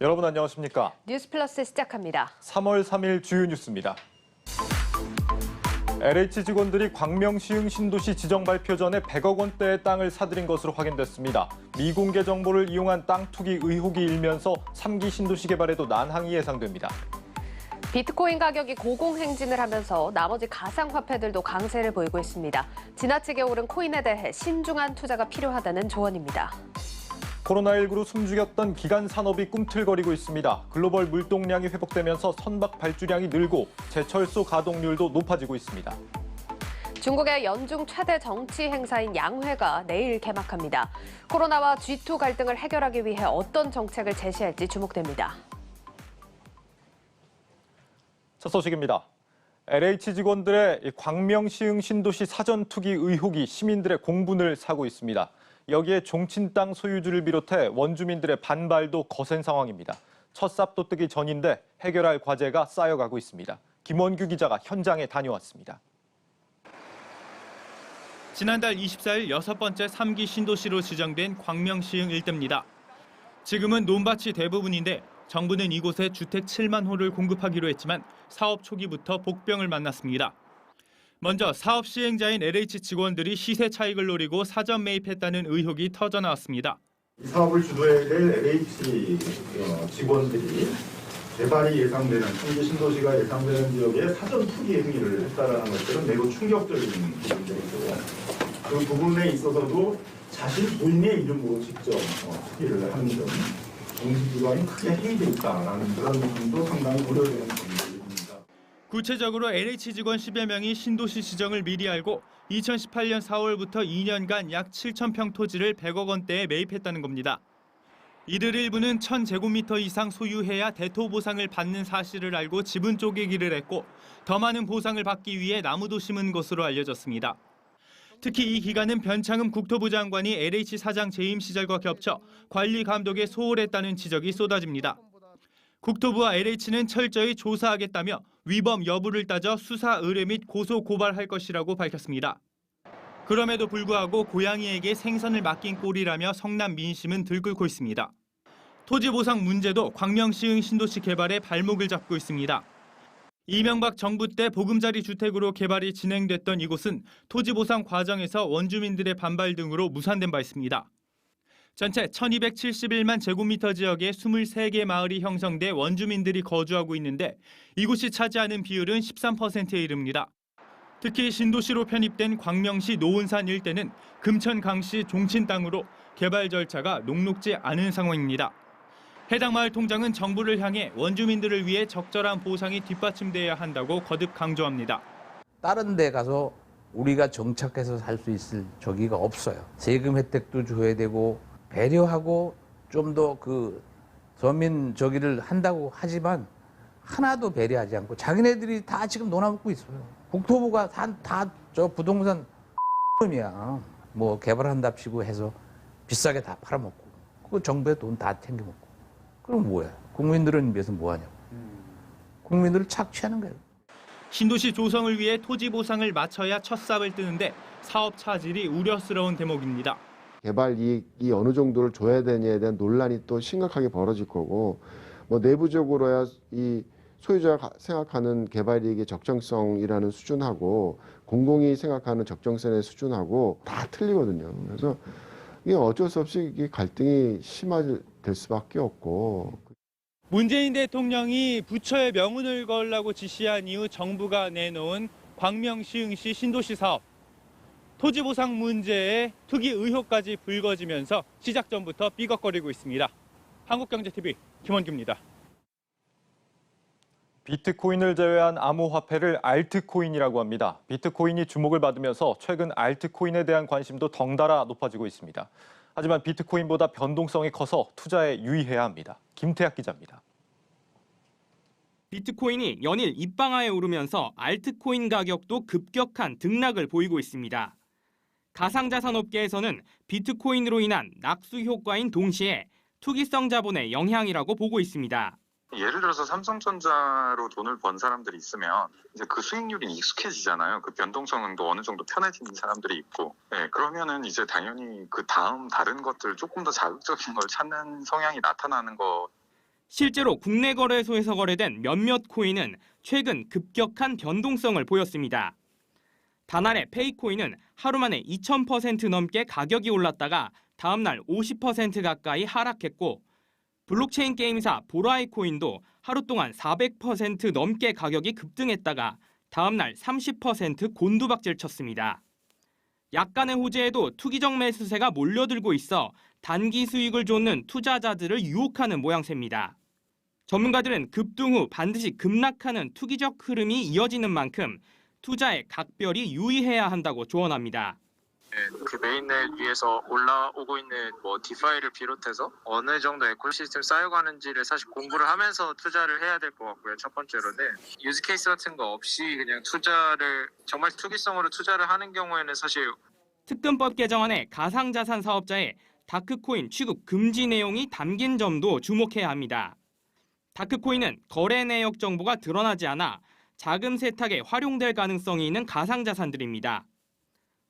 여러분 안녕하십니까? 뉴스 플러스 시작합니다. 3월 3일 주요 뉴스입니다. LH 직원들이 광명시흥 신도시 지정 발표 전에 100억 원대의 땅을 사들인 것으로 확인됐습니다. 미공개 정보를 이용한 땅 투기 의혹이 일면서 3기 신도시 개발에도 난항이 예상됩니다. 비트코인 가격이 고공행진을 하면서 나머지 가상화폐들도 강세를 보이고 있습니다. 지나치게 오른 코인에 대해 신중한 투자가 필요하다는 조언입니다. 코로나19로 숨죽였던 기간 산업이 꿈틀거리고 있습니다. 글로벌 물동량이 회복되면서 선박 발주량이 늘고 제철소 가동률도 높아지고 있습니다. 중국의 연중 최대 정치 행사인 양회가 내일 개막합니다. 코로나와 G2 갈등을 해결하기 위해 어떤 정책을 제시할지 주목됩니다. 첫 소식입니다. LH 직원들의 광명시흥 신도시 사전 투기 의혹이 시민들의 공분을 사고 있습니다. 여기에 종친 땅 소유주를 비롯해 원주민들의 반발도 거센 상황입니다. 첫 삽도 뜨기 전인데 해결할 과제가 쌓여가고 있습니다. 김원규 기자가 현장에 다녀왔습니다. 지난달 24일 6번째 3기 신도시로 지정된 광명시흥 일대입니다. 지금은 논밭이 대부분인데 정부는 이곳에 주택 7만 호를 공급하기로 했지만 사업 초기부터 복병을 만났습니다. 먼저 사업 시행자인 LH 직원들이 시세 차익을 노리고 사전 매입했다는 의혹이 터져나왔습니다. 이 사업을 주도해야 될 LH 직원들이 개발이 예상되는 현재 신도시가 예상되는 지역에 사전 투기 행위를 했다는 것들은 매우 충격적인 부분들이고 그 부분에 있어서도 자신 본인의 이름으로 직접 투기를 하는 등 공시기관이 크게 해이돼 있다는 그런 부분도 상당히 우려되는 부분입니다. 구체적으로 LH 직원 10여 명이 신도시 지정을 미리 알고 2018년 4월부터 2년간 약 7,000평 토지를 100억 원대에 매입했다는 겁니다. 이들 일부는 1,000제곱미터 이상 소유해야 대토 보상을 받는 사실을 알고 지분 쪼개기를 했고 더 많은 보상을 받기 위해 나무도 심은 것으로 알려졌습니다. 특히 이 기간은 변창흠 국토부 장관이 LH 사장 재임 시절과 겹쳐 관리 감독에 소홀했다는 지적이 쏟아집니다. 국토부와 LH는 철저히 조사하겠다며 위법 여부를 따져 수사 의뢰 및 고소 고발할 것이라고 밝혔습니다. 그럼에도 불구하고 고양이에게 생선을 맡긴 꼴이라며 성남 민심은 들끓고 있습니다. 토지 보상 문제도 광명시흥 신도시 개발에 발목을 잡고 있습니다. 이명박 정부 때 보금자리 주택으로 개발이 진행됐던 이곳은 토지 보상 과정에서 원주민들의 반발 등으로 무산된 바 있습니다. 전체 1271만 제곱미터 지역에 23개 마을이 형성돼 원주민들이 거주하고 있는데 이곳이 차지하는 비율은 13%에 이릅니다. 특히 신도시로 편입된 광명시 노은산 일대는 금천 강씨 종친 땅으로 개발 절차가 녹록지 않은 상황입니다. 해당 마을 통장은 정부를 향해 원주민들을 위해 적절한 보상이 뒷받침돼야 한다고 거듭 강조합니다. 다른 데 가서 우리가 정착해서 살 수 있을 저기가 없어요. 세금 혜택도 줘야 되고 배려하고 좀 더 그 서민 저기를 한다고 하지만 하나도 배려하지 않고 자기네들이 다 지금 논아먹고 있어요. 국토부가 다 저 부동산 이야 뭐 개발한답시고 해서 비싸게 다 팔아먹고 그 정부의 돈 다 챙겨먹고 그럼 뭐야? 국민들은 위해서 뭐하냐고. 국민들을 착취하는 거예요. 신도시 조성을 위해 토지 보상을 맞춰야 첫 삽을 뜨는데 사업 차질이 우려스러운 대목입니다. 개발 이익이 어느 정도를 줘야 되냐에 대한 논란이 또 심각하게 벌어질 거고 뭐 내부적으로야 이 소유자가 생각하는 개발 이익의 적정성이라는 수준하고 공공이 생각하는 적정성의 수준하고 다 틀리거든요. 그래서 이게 어쩔 수 없이 이게 갈등이 심화될 수밖에 없고. 문재인 대통령이 부처에 명운을 걸라고 지시한 이후 정부가 내놓은 광명시흥시 신도시 사업. 토지 보상 문제에 투기 의혹까지 불거지면서 시작 전부터 삐걱거리고 있습니다. 한국경제TV 김원규입니다. 비트코인을 제외한 암호화폐를 알트코인이라고 합니다. 비트코인이 주목을 받으면서 최근 알트코인에 대한 관심도 덩달아 높아지고 있습니다. 하지만 비트코인보다 변동성이 커서 투자에 유의해야 합니다. 김태학 기자입니다. 비트코인이 연일 입방아에 오르면서 알트코인 가격도 급격한 등락을 보이고 있습니다. 가상자산 업계에서는 비트코인으로 인한 낙수 효과인 동시에 투기성 자본의 영향이라고 보고 있습니다. 예를 들어서 삼성전자로 돈을 번 사람들이 있으면 이제 그 수익률이 익숙해지잖아요. 그 변동성도 어느 정도 편해지는 사람들이 있고, 네, 그러면은 이제 당연히 그 다음 다른 것들 조금 더 자극적인 걸 찾는 성향이 나타나는 거. 실제로 국내 거래소에서 거래된 몇몇 코인은 최근 급격한 변동성을 보였습니다. 단안의 페이코인은 하루 만에 2000% 넘게 가격이 올랐다가 다음 날 50% 가까이 하락했고, 블록체인 게임사 보라이 코인도 하루 동안 400% 넘게 가격이 급등했다가 다음 날 30% 곤두박질 쳤습니다. 약간의 호재에도 투기적 매수세가 몰려들고 있어 단기 수익을 좇는 투자자들을 유혹하는 모양새입니다. 전문가들은 급등 후 반드시 급락하는 투기적 흐름이 이어지는 만큼 투자에 각별히 유의해야 한다고 조언합니다. 그 메인넷 위에서 올라오고 있는 디파이를 비롯해서 어느 정도 에코시스템 쌓여가는지를 사실 공부를 하면서 투자를 해야 될 것 같고요. 첫 번째로는 유즈 케이스 같은 거 없이 그냥 투자를 정말 투기성으로 투자를 하는 경우에는 사실 특검법 개정안에 가상자산 사업자의 다크코인 취급 금지 내용이 담긴 점도 주목해야 합니다. 다크코인은 거래 내역 정보가 드러나지 않아 자금 세탁에 활용될 가능성이 있는 가상자산들입니다.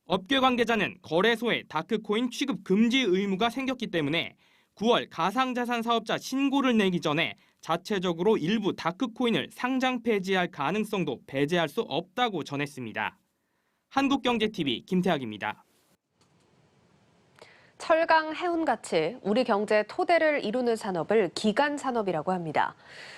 업계 관계자는 거래소에 다크코인 취급 금지 의무가 생겼기 때문에 9월 가상자산 사업자 신고를 내기 전에 자체적으로 일부 다크코인을 상장 폐지할 가능성도 배제할 수 없다고 전했습니다. 한국경제TV 김태학입니다. 철강, 해운같이 우리 경제의 토대를 이루는 산업을 기간산업이라고 합니다.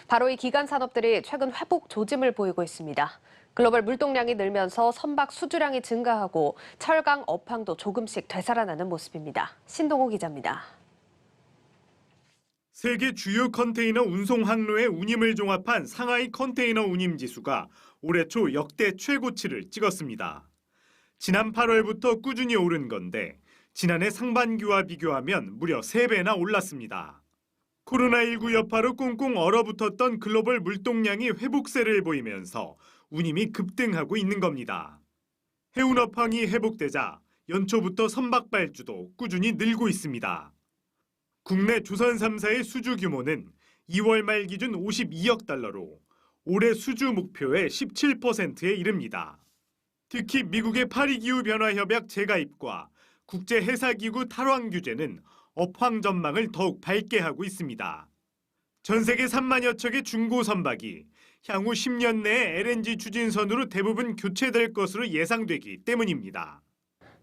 바로 이 기간산업들이 최근 회복 조짐을 보이고 있습니다. 글로벌 물동량이 늘면서 선박 수주량이 증가하고 철강 업황도 조금씩 되살아나는 모습입니다. 신동호 기자입니다. 세계 주요 컨테이너 운송 항로의 운임을 종합한 상하이 컨테이너 운임 지수가 올해 초 역대 최고치를 찍었습니다. 지난 8월부터 꾸준히 오른 건데 지난해 상반기와 비교하면 무려 3배나 올랐습니다. 코로나19 여파로 꽁꽁 얼어붙었던 글로벌 물동량이 회복세를 보이면서 운임이 급등하고 있는 겁니다. 해운 업황이 회복되자 연초부터 선박 발주도 꾸준히 늘고 있습니다. 국내 조선 3사의 수주 규모는 2월 말 기준 52억 달러로 올해 수주 목표의 17%에 이릅니다. 특히 미국의 파리기후변화협약 재가입과 국제해사기구 탈환 규제는 업황 전망을 더욱 밝게 하고 있습니다. 전 세계 3만여 척의 중고 선박이 향후 10년 내에 LNG 추진선으로 대부분 교체될 것으로 예상되기 때문입니다.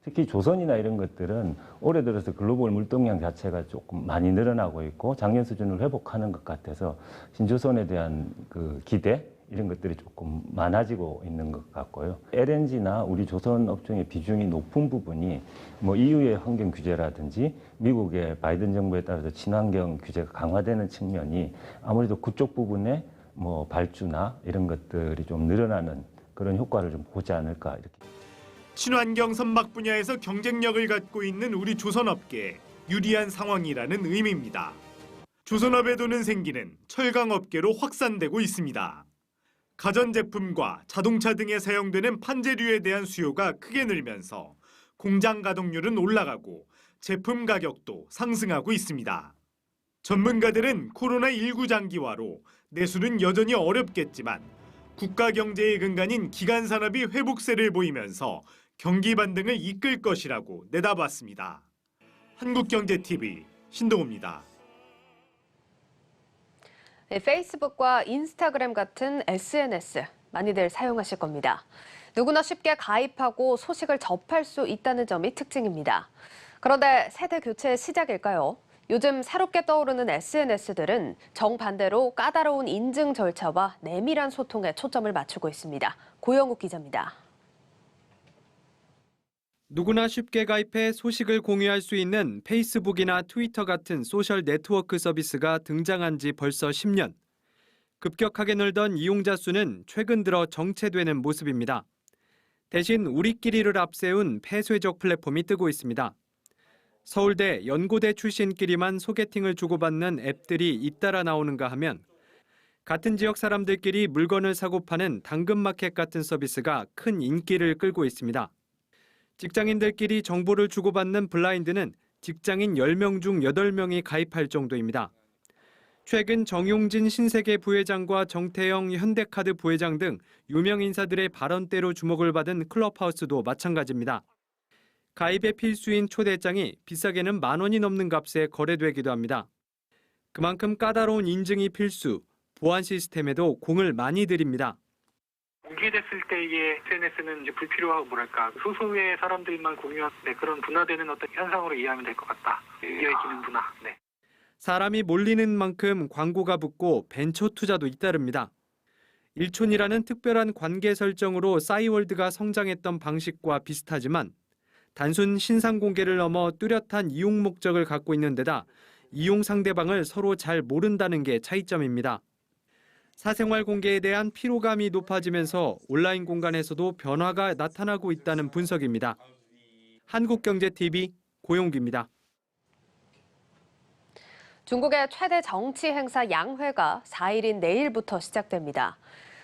특히 조선이나 이런 것들은 올해 들어서 글로벌 물동량 자체가 조금 많이 늘어나고 있고 작년 수준을 회복하는 것 같아서 신조선에 대한 그 기대 이런 것들이 조금 많아지고 있는 것 같고요. LNG나 우리 조선 업종의 비중이 높은 부분이 EU의 환경 규제라든지 미국의 바이든 정부에 따라서 친환경 규제가 강화되는 측면이 아무래도 그쪽 부분에 발주나 이런 것들이 좀 늘어나는 그런 효과를 좀 보지 않을까 이렇게. 친환경 선박 분야에서 경쟁력을 갖고 있는 우리 조선업계에 유리한 상황이라는 의미입니다. 조선업의 돈은 생기는 철강업계로 확산되고 있습니다. 가전제품과 자동차 등에 사용되는 판재류에 대한 수요가 크게 늘면서 공장 가동률은 올라가고 제품 가격도 상승하고 있습니다. 전문가들은 코로나19 장기화로 내수는 여전히 어렵겠지만 국가 경제의 근간인 기간산업이 회복세를 보이면서 경기 반등을 이끌 것이라고 내다봤습니다. 한국경제TV 신동호입니다. 페이스북과 인스타그램 같은 SNS 많이들 사용하실 겁니다. 누구나 쉽게 가입하고 소식을 접할 수 있다는 점이 특징입니다. 그런데 세대 교체의 시작일까요? 요즘 새롭게 떠오르는 SNS들은 정반대로 까다로운 인증 절차와 내밀한 소통에 초점을 맞추고 있습니다. 고영욱 기자입니다. 누구나 쉽게 가입해 소식을 공유할 수 있는 페이스북이나 트위터 같은 소셜 네트워크 서비스가 등장한 지 벌써 10년. 급격하게 늘던 이용자 수는 최근 들어 정체되는 모습입니다. 대신 우리끼리를 앞세운 폐쇄적 플랫폼이 뜨고 있습니다. 서울대, 연고대 출신끼리만 소개팅을 주고받는 앱들이 잇따라 나오는가 하면 같은 지역 사람들끼리 물건을 사고 파는 당근마켓 같은 서비스가 큰 인기를 끌고 있습니다. 직장인들끼리 정보를 주고받는 블라인드는 직장인 10명 중 8명이 가입할 정도입니다. 최근 정용진 신세계 부회장과 정태영 현대카드 부회장 등 유명 인사들의 발언대로 주목을 받은 클럽하우스도 마찬가지입니다. 가입의 필수인 초대장이 비싸게는 10,000원이 넘는 값에 거래되기도 합니다. 그만큼 까다로운 인증이 필수, 보안 시스템에도 공을 많이 들입니다. 공개됐을 때의 SNS는 이제 불필요하고 뭐랄까 소수의 사람들만 공유한 그런 분화되는 어떤 현상으로 이해하면 될 것 같다. 이어지는 분화. 네. 사람이 몰리는 만큼 광고가 붙고 벤처 투자도 잇따릅니다. 일촌이라는 특별한 관계 설정으로 싸이월드가 성장했던 방식과 비슷하지만 단순 신상 공개를 넘어 뚜렷한 이용 목적을 갖고 있는 데다 이용 상대방을 서로 잘 모른다는 게 차이점입니다. 사생활 공개에 대한 피로감이 높아지면서 온라인 공간에서도 변화가 나타나고 있다는 분석입니다. 한국경제TV 고용기입니다. 중국의 최대 정치 행사 양회가 4일인 내일부터 시작됩니다.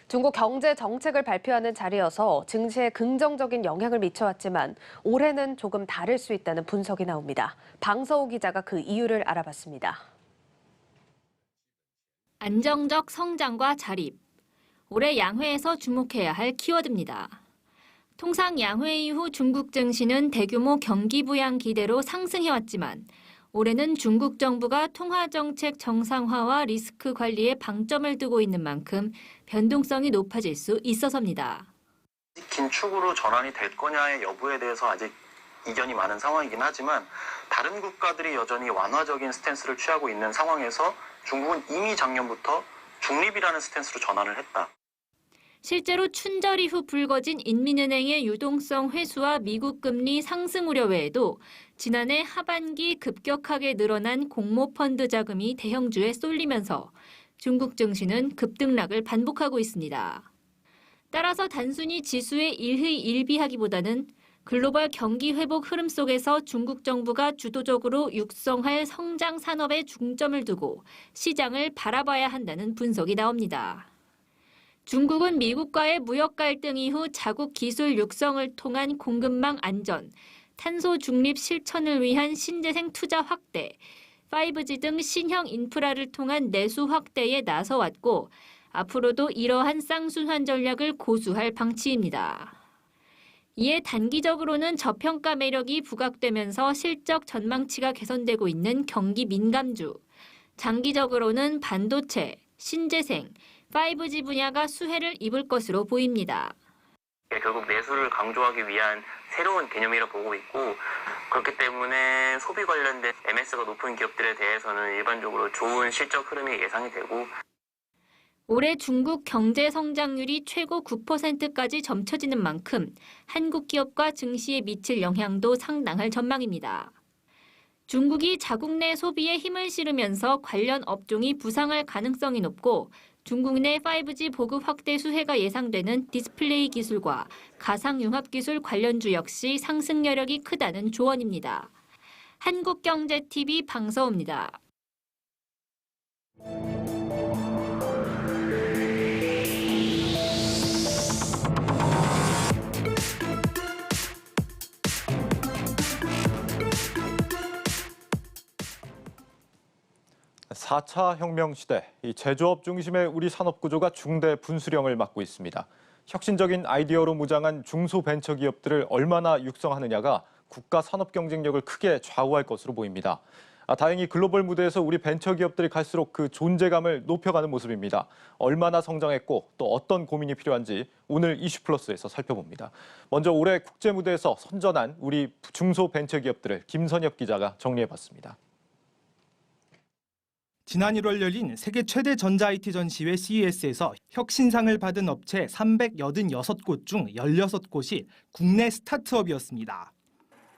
중국 경제 정책을 발표하는 자리여서 증시에 긍정적인 영향을 미쳐왔지만 올해는 조금 다를 수 있다는 분석이 나옵니다. 방서우 기자가 그 이유를 알아봤습니다. 안정적 성장과 자립. 올해 양회에서 주목해야 할 키워드입니다. 통상 양회 이후 중국 증시는 대규모 경기 부양 기대로 상승해왔지만 올해는 중국 정부가 통화정책 정상화와 리스크 관리에 방점을 두고 있는 만큼 변동성이 높아질 수 있어서입니다. 긴축으로 전환이 될 거냐의 여부에 대해서 아직 이견이 많은 상황이긴 하지만 다른 국가들이 여전히 완화적인 스탠스를 취하고 있는 상황에서 중국은 이미 작년부터 중립이라는 스탠스로 전환을 했다. 실제로 춘절 이후 불거진 인민은행의 유동성 회수와 미국 금리 상승 우려 외에도 지난해 하반기 급격하게 늘어난 공모펀드 자금이 대형주에 쏠리면서 중국 증시는 급등락을 반복하고 있습니다. 따라서 단순히 지수의 일희일비하기보다는 글로벌 경기 회복 흐름 속에서 중국 정부가 주도적으로 육성할 성장 산업에 중점을 두고 시장을 바라봐야 한다는 분석이 나옵니다. 중국은 미국과의 무역 갈등 이후 자국 기술 육성을 통한 공급망 안전, 탄소 중립 실천을 위한 신재생 투자 확대, 5G 등 신형 인프라를 통한 내수 확대에 나서왔고 앞으로도 이러한 쌍순환 전략을 고수할 방침입니다. 이에 단기적으로는 저평가 매력이 부각되면서 실적 전망치가 개선되고 있는 경기 민감주, 장기적으로는 반도체, 신재생, 5G 분야가 수혜를 입을 것으로 보입니다. 결국 내수를 강조하기 위한 새로운 개념이라 보고 있고 그렇기 때문에 소비 관련된 MS가 높은 기업들에 대해서는 일반적으로 좋은 실적 흐름이 예상이 되고 올해 중국 경제 성장률이 최고 9%까지 점쳐지는 만큼 한국 기업과 증시에 미칠 영향도 상당할 전망입니다. 중국이 자국 내 소비에 힘을 실으면서 관련 업종이 부상할 가능성이 높고 중국 내 5G 보급 확대 수혜가 예상되는 디스플레이 기술과 가상융합기술 관련주 역시 상승 여력이 크다는 조언입니다. 한국경제TV 방서우입니다. 사 차 혁명 시대, 이 제조업 중심의 우리 산업 구조가 중대 분수령을 맞고 있습니다. 혁신적인 아이디어로 무장한 중소벤처기업들을 얼마나 육성하느냐가 국가 산업 경쟁력을 크게 좌우할 것으로 보입니다. 다행히 글로벌 무대에서 우리 벤처기업들이 갈수록 그 존재감을 높여가는 모습입니다. 얼마나 성장했고 또 어떤 고민이 필요한지 오늘 이슈플러스에서 살펴봅니다. 먼저 올해 국제 무대에서 선전한 우리 중소벤처기업들을 김선엽 기자가 정리해봤습니다. 지난 1월 열린 세계 최대 전자 IT 전시회 CES에서 혁신상을 받은 업체 386곳 중 16곳이 국내 스타트업이었습니다.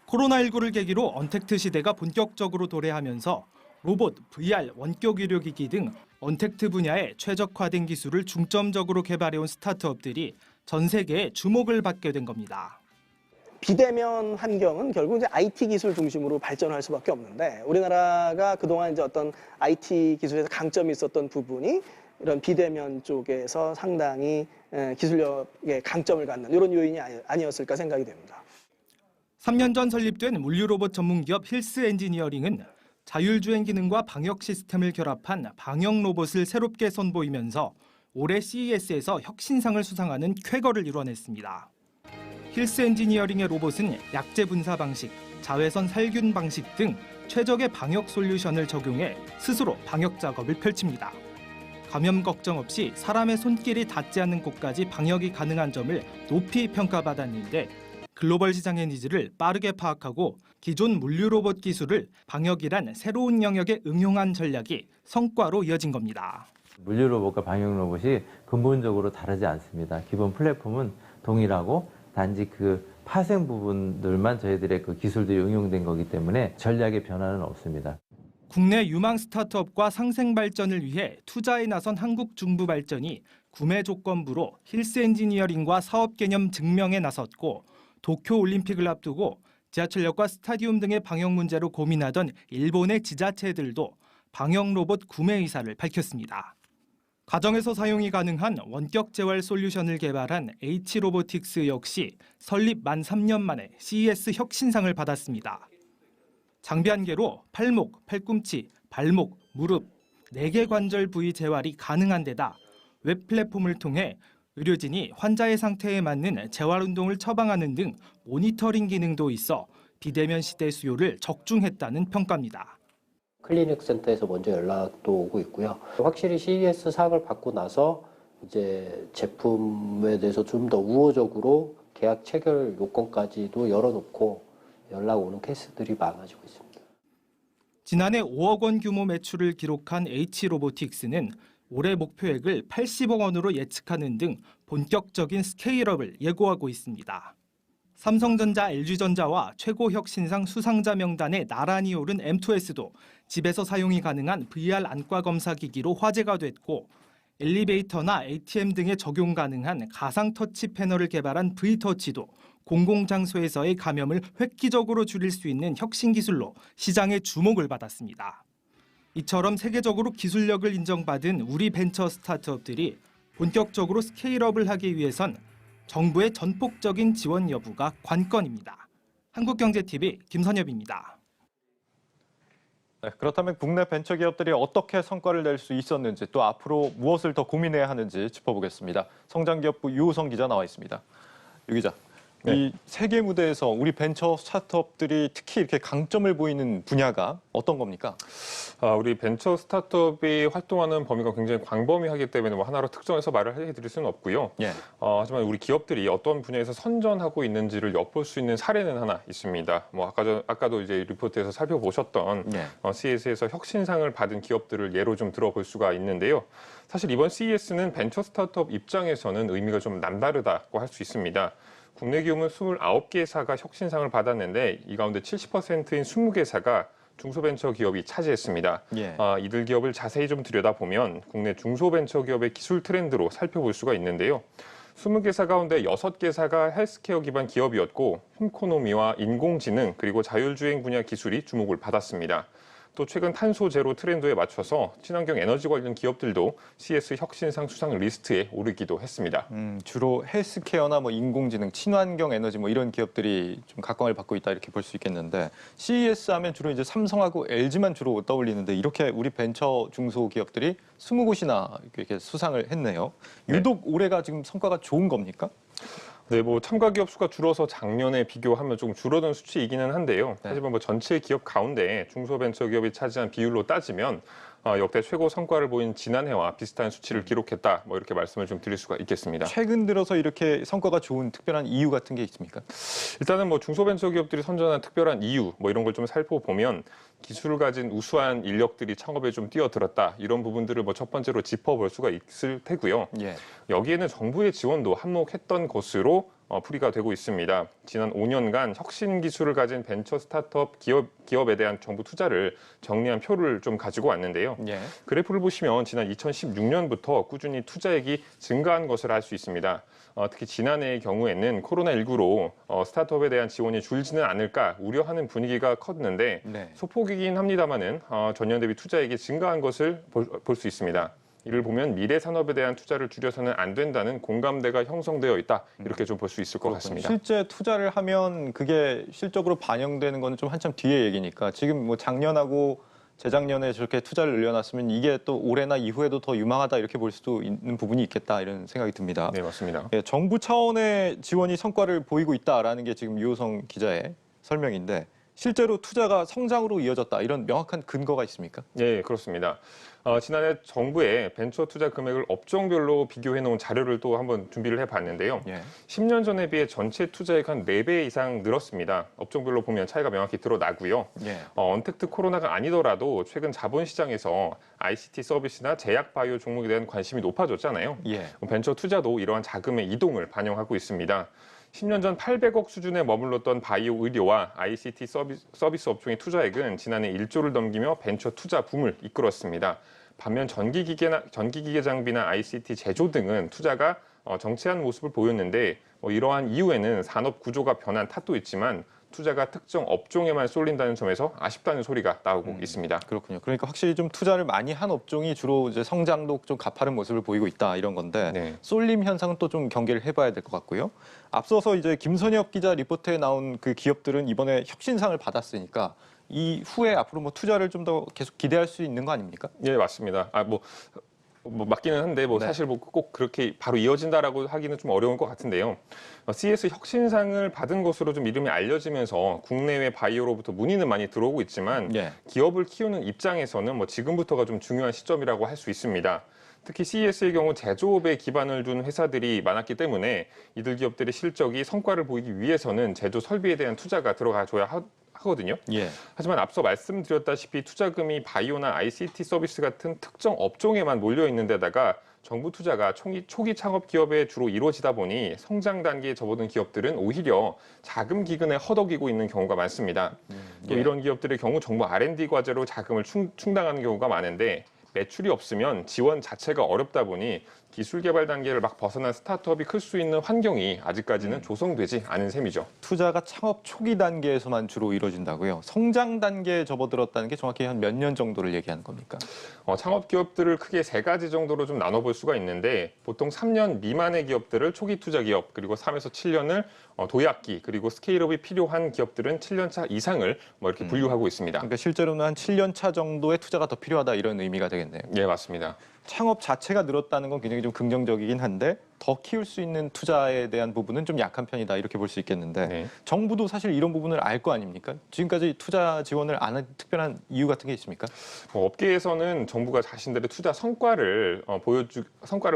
코로나19를 계기로 언택트 시대가 본격적으로 도래하면서 로봇, VR, 원격 의료기기 등 언택트 분야에 최적화된 기술을 중점적으로 개발해온 스타트업들이 전 세계에 주목을 받게 된 겁니다. 비대면 환경은 결국 이제 IT 기술 중심으로 발전할 수밖에 없는데 우리나라가 그동안 이제 어떤 IT 기술에서 강점이 있었던 부분이 이런 비대면 쪽에서 상당히 기술력의 강점을 갖는 이런 요인이 아니었을까 생각이 됩니다. 3년 전 설립된 물류로봇 전문기업 힐스 엔지니어링은 자율주행 기능과 방역 시스템을 결합한 방역 로봇을 새롭게 선보이면서 올해 CES에서 혁신상을 수상하는 쾌거를 이뤄냈습니다. 힐스 엔지니어링의 로봇은 약재 분사 방식, 자외선 살균 방식 등 최적의 방역 솔루션을 적용해 스스로 방역 작업을 펼칩니다. 감염 걱정 없이 사람의 손길이 닿지 않는 곳까지 방역이 가능한 점을 높이 평가받았는데 글로벌 시장의 니즈를 빠르게 파악하고 기존 물류 로봇 기술을 방역이란 새로운 영역에 응용한 전략이 성과로 이어진 겁니다. 물류 로봇과 방역 로봇이 근본적으로 다르지 않습니다. 기본 플랫폼은 동일하고 단지 그 파생 부분들만 저희들의 그 기술들이 응용된 거기 때문에 전략의 변화는 없습니다. 국내 유망 스타트업과 상생 발전을 위해 투자에 나선 한국중부발전이 구매 조건부로 힐스 엔지니어링과 사업 개념 증명에 나섰고 도쿄 올림픽을 앞두고 지하철역과 스타디움 등의 방역 문제로 고민하던 일본의 지자체들도 방역 로봇 구매 의사를 밝혔습니다. 가정에서 사용이 가능한 원격 재활 솔루션을 개발한 H로보틱스 역시 설립 만 3년 만에 CES 혁신상을 받았습니다. 장비 한 개로 팔목, 팔꿈치, 발목, 무릎, 4개 관절 부위 재활이 가능한 데다 웹 플랫폼을 통해 의료진이 환자의 상태에 맞는 재활 운동을 처방하는 등 모니터링 기능도 있어 비대면 시대 수요를 적중했다는 평가입니다. 클리닉 센터에서 먼저 연락도 오고 있고요. 확실히 CES 상을 받고 나서 이제 제품에 대해서 좀 더 우호적으로 계약 체결 요건까지도 열어놓고 연락 오는 케이스들이 많아지고 있습니다. 지난해 5억 원 규모 매출을 기록한 H로보틱스는 올해 목표액을 80억 원으로 예측하는 등 본격적인 스케일업을 예고하고 있습니다. 삼성전자, LG전자와 최고 혁신상 수상자 명단에 나란히 오른 M2S도 집에서 사용이 가능한 VR 안과 검사 기기로 화제가 됐고 엘리베이터나 ATM 등에 적용 가능한 가상 터치 패널을 개발한 V터치도 공공장소에서의 감염을 획기적으로 줄일 수 있는 혁신 기술로 시장의 주목을 받았습니다. 이처럼 세계적으로 기술력을 인정받은 우리 벤처 스타트업들이 본격적으로 스케일업을 하기 위해선 정부의 전폭적인 지원 여부가 관건입니다. 한국경제TV 김선엽입니다. 네, 그렇다면 국내 벤처기업들이 어떻게 성과를 낼 수 있었는지 또 앞으로 무엇을 더 고민해야 하는지 짚어보겠습니다. 성장기업부 유호성 기자 나와 있습니다. 유 기자, 네. 이 세계 무대에서 우리 벤처 스타트업들이 특히 이렇게 강점을 보이는 분야가 어떤 겁니까? 우리 벤처 스타트업이 활동하는 범위가 굉장히 광범위하기 때문에 뭐 하나로 특정해서 말을 해드릴 수는 없고요. 예. 하지만 우리 기업들이 어떤 분야에서 선전하고 있는지를 엿볼 수 있는 사례는 하나 있습니다. 뭐 아까도 이제 리포트에서 살펴보셨던 CES에서 혁신상을 받은 기업들을 예로 좀 들어볼 수가 있는데요. 사실 이번 CES는 벤처 스타트업 입장에서는 의미가 좀 남다르다고 할 수 있습니다. 국내 기업은 29개사가 혁신상을 받았는데 이 가운데 70%인 20개사가 중소벤처기업이 차지했습니다. 예. 이들 기업을 자세히 좀 들여다보면 국내 중소벤처기업의 기술 트렌드로 살펴볼 수가 있는데요. 20개사 가운데 6개사가 헬스케어 기반 기업이었고 홈코노미와 인공지능 그리고 자율주행 분야 기술이 주목을 받았습니다. 또 최근 탄소 제로 트렌드에 맞춰서 친환경 에너지 관련 기업들도 CES 혁신상 수상 리스트에 오르기도 했습니다. 주로 헬스케어나 뭐 인공지능, 친환경 에너지 뭐 이런 기업들이 좀 각광을 받고 있다 이렇게 볼 수 있겠는데 CES 하면 주로 이제 삼성하고 LG만 주로 떠올리는데 이렇게 우리 벤처 중소기업들이 20곳이나 이렇게 수상을 했네요. 유독 올해가 지금 성과가 좋은 겁니까? 네, 뭐 참가 기업 수가 줄어서 작년에 비교하면 조금 줄어든 수치이기는 한데요. 하지만 뭐 전체 기업 가운데 중소벤처기업이 차지한 비율로 따지면 역대 최고 성과를 보인 지난해와 비슷한 수치를 기록했다. 뭐 이렇게 말씀을 좀 드릴 수가 있겠습니다. 최근 들어서 이렇게 성과가 좋은 특별한 이유 같은 게 있습니까? 일단은 뭐 중소벤처기업들이 선전한 특별한 이유 뭐 이런 걸 좀 살펴보면 기술을 가진 우수한 인력들이 창업에 좀 뛰어들었다. 이런 부분들을 뭐 첫 번째로 짚어볼 수가 있을 테고요. 예. 여기에는 정부의 지원도 한몫했던 것으로 풀이가 되고 있습니다. 지난 5년간 혁신 기술을 가진 벤처 스타트업 기업에 대한 정부 투자를 정리한 표를 좀 가지고 왔는데요. 예. 그래프를 보시면 지난 2016년부터 꾸준히 투자액이 증가한 것을 알 수 있습니다. 특히 지난해의 경우에는 코로나19로 스타트업에 대한 지원이 줄지는 않을까 우려하는 분위기가 컸는데 소폭이긴 합니다만은 전년 대비 투자액이 증가한 것을 볼 수 있습니다. 이를 보면 미래 산업에 대한 투자를 줄여서는 안 된다는 공감대가 형성되어 있다. 이렇게 좀 볼 수 있을 것 같습니다. 실제 투자를 하면 그게 실적으로 반영되는 건 좀 한참 뒤의 얘기니까 지금 뭐 작년하고 재작년에 저렇게 투자를 늘려놨으면 이게 또 올해나 이후에도 더 유망하다 이렇게 볼 수도 있는 부분이 있겠다 이런 생각이 듭니다. 네, 맞습니다. 정부 차원의 지원이 성과를 보이고 있다라는 게 지금 유호성 기자의 설명인데 실제로 투자가 성장으로 이어졌다 이런 명확한 근거가 있습니까? 네, 그렇습니다. 지난해 정부의 벤처 투자 금액을 업종별로 비교해 놓은 자료를 또 한번 준비를 해봤는데요. 10년 전에 비해 전체 투자액 한 4배 이상 늘었습니다. 업종별로 보면 차이가 명확히 드러나고요. 언택트 코로나가 아니더라도 최근 자본시장에서 ICT 서비스나 제약 바이오 종목에 대한 관심이 높아졌잖아요. 벤처 투자도 이러한 자금의 이동을 반영하고 있습니다. 10년 전 800억 수준에 머물렀던 바이오 의료와 ICT 서비스 업종의 투자액은 지난해 1조를 넘기며 벤처 투자 붐을 이끌었습니다. 반면 전기기계 장비나 ICT 제조 등은 투자가 정체한 모습을 보였는데 이러한 이유에는 산업 구조가 변한 탓도 있지만 투자가 특정 업종에만 쏠린다는 점에서 아쉽다는 소리가 나오고 있습니다. 그렇군요. 그러니까 확실히 좀 투자를 많이 한 업종이 주로 이제 성장도 좀 가파른 모습을 보이고 있다 이런 건데 쏠림 현상은 또 좀 경계를 해봐야 될 것 같고요. 앞서서 이제 김선엽 기자 리포트에 나온 그 기업들은 이번에 혁신상을 받았으니까 이 후에 앞으로 뭐 투자를 좀 더 계속 기대할 수 있는 거 아닙니까? 네, 맞습니다. 맞기는 한데 사실 꼭 그렇게 바로 이어진다라고 하기는 좀 어려운 것 같은데요. CES 혁신상을 받은 것으로 좀 이름이 알려지면서 국내외 바이오로부터 문의는 많이 들어오고 있지만 기업을 키우는 입장에서는 지금부터가 좀 중요한 시점이라고 할 수 있습니다. 특히 CES의 경우 제조업에 기반을 둔 회사들이 많았기 때문에 이들 기업들의 실적이 성과를 보이기 위해서는 제조 설비에 대한 투자가 들어가줘야 하거든요. 하지만 앞서 말씀드렸다시피 투자금이 바이오나 ICT 서비스 같은 특정 업종에만 몰려 있는 데다가 정부 투자가 초기 창업 기업에 주로 이루어지다 보니 성장 단계에 접어든 기업들은 오히려 자금 기근에 허덕이고 있는 경우가 많습니다. 또 이런 기업들의 경우 정부 R&D 과제로 자금을 충당하는 경우가 많은데 매출이 없으면 지원 자체가 어렵다 보니 기술 개발 단계를 막 벗어난 스타트업이 클 수 있는 환경이 아직까지는 조성되지 않은 셈이죠. 투자가 창업 초기 단계에서만 주로 이루어진다고요? 성장 단계에 접어들었다는 게 정확히 한 몇 년 정도를 얘기하는 겁니까? 창업 기업들을 크게 3가지 정도로 좀 나눠볼 수가 있는데 보통 3년 미만의 기업들을 초기 투자 기업, 그리고 3에서 7년을 도약기, 그리고 스케일업이 필요한 기업들은 7년 차 이상을 이렇게 분류하고 있습니다. 그러니까 실제로는 한 7년 차 정도의 투자가 더 필요하다 이런 의미가 되겠네요. 네, 맞습니다. 창업 자체가 늘었다는 건 굉장히 좀 긍정적이긴 한데 더 키울 수 있는 투자에 대한 부분은 좀 약한 편이다 이렇게 볼 수 있겠는데 정부도 사실 이런 부분을 알 거 아닙니까? 지금까지 투자 지원을 안 한 특별한 이유 같은 게 있습니까? 업계에서는 정부가 자신들의 투자 성과를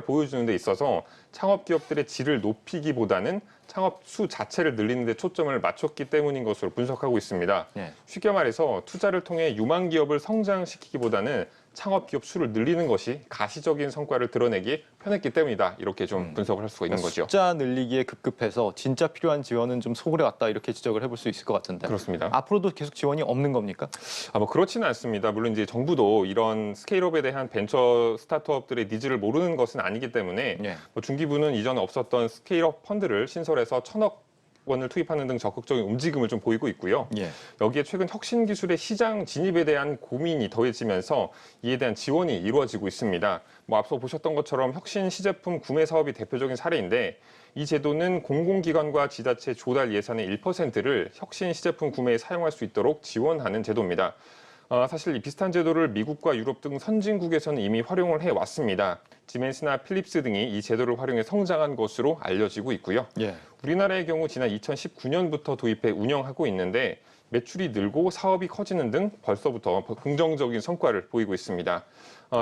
보여주는 데 있어서 창업 기업들의 질을 높이기보다는 창업 수 자체를 늘리는 데 초점을 맞췄기 때문인 것으로 분석하고 있습니다. 쉽게 말해서 투자를 통해 유망 기업을 성장시키기보다는 창업 기업 수를 늘리는 것이 가시적인 성과를 드러내기 편했기 때문이다. 이렇게 좀 분석을 할 수가 있는 거죠. 숫자 늘리기에 급급해서 진짜 필요한 지원은 좀 소홀해 왔다 이렇게 지적을 해볼 수 있을 것 같은데. 그렇습니다. 앞으로도 계속 지원이 없는 겁니까? 그렇지는 않습니다. 물론 이제 정부도 이런 스케일업에 대한 벤처 스타트업들의 니즈를 모르는 것은 아니기 때문에 중기부는 이전에 없었던 스케일업 펀드를 신설해서 1,000억 원을 투입하는 등 적극적인 움직임을 좀 보이고 있고요. 여기에 최근 혁신 기술의 시장 진입에 대한 고민이 더해지면서 이에 대한 지원이 이루어지고 있습니다. 앞서 보셨던 것처럼 혁신 시제품 구매 사업이 대표적인 사례인데 이 제도는 공공기관과 지자체 조달 예산의 1%를 혁신 시제품 구매에 사용할 수 있도록 지원하는 제도입니다. 사실 이 비슷한 제도를 미국과 유럽 등 선진국에서는 이미 활용을 해왔습니다. 지멘스나 필립스 등이 이 제도를 활용해 성장한 것으로 알려지고 있고요. 우리나라의 경우 지난 2019년부터 도입해 운영하고 있는데 매출이 늘고 사업이 커지는 등 벌써부터 긍정적인 성과를 보이고 있습니다.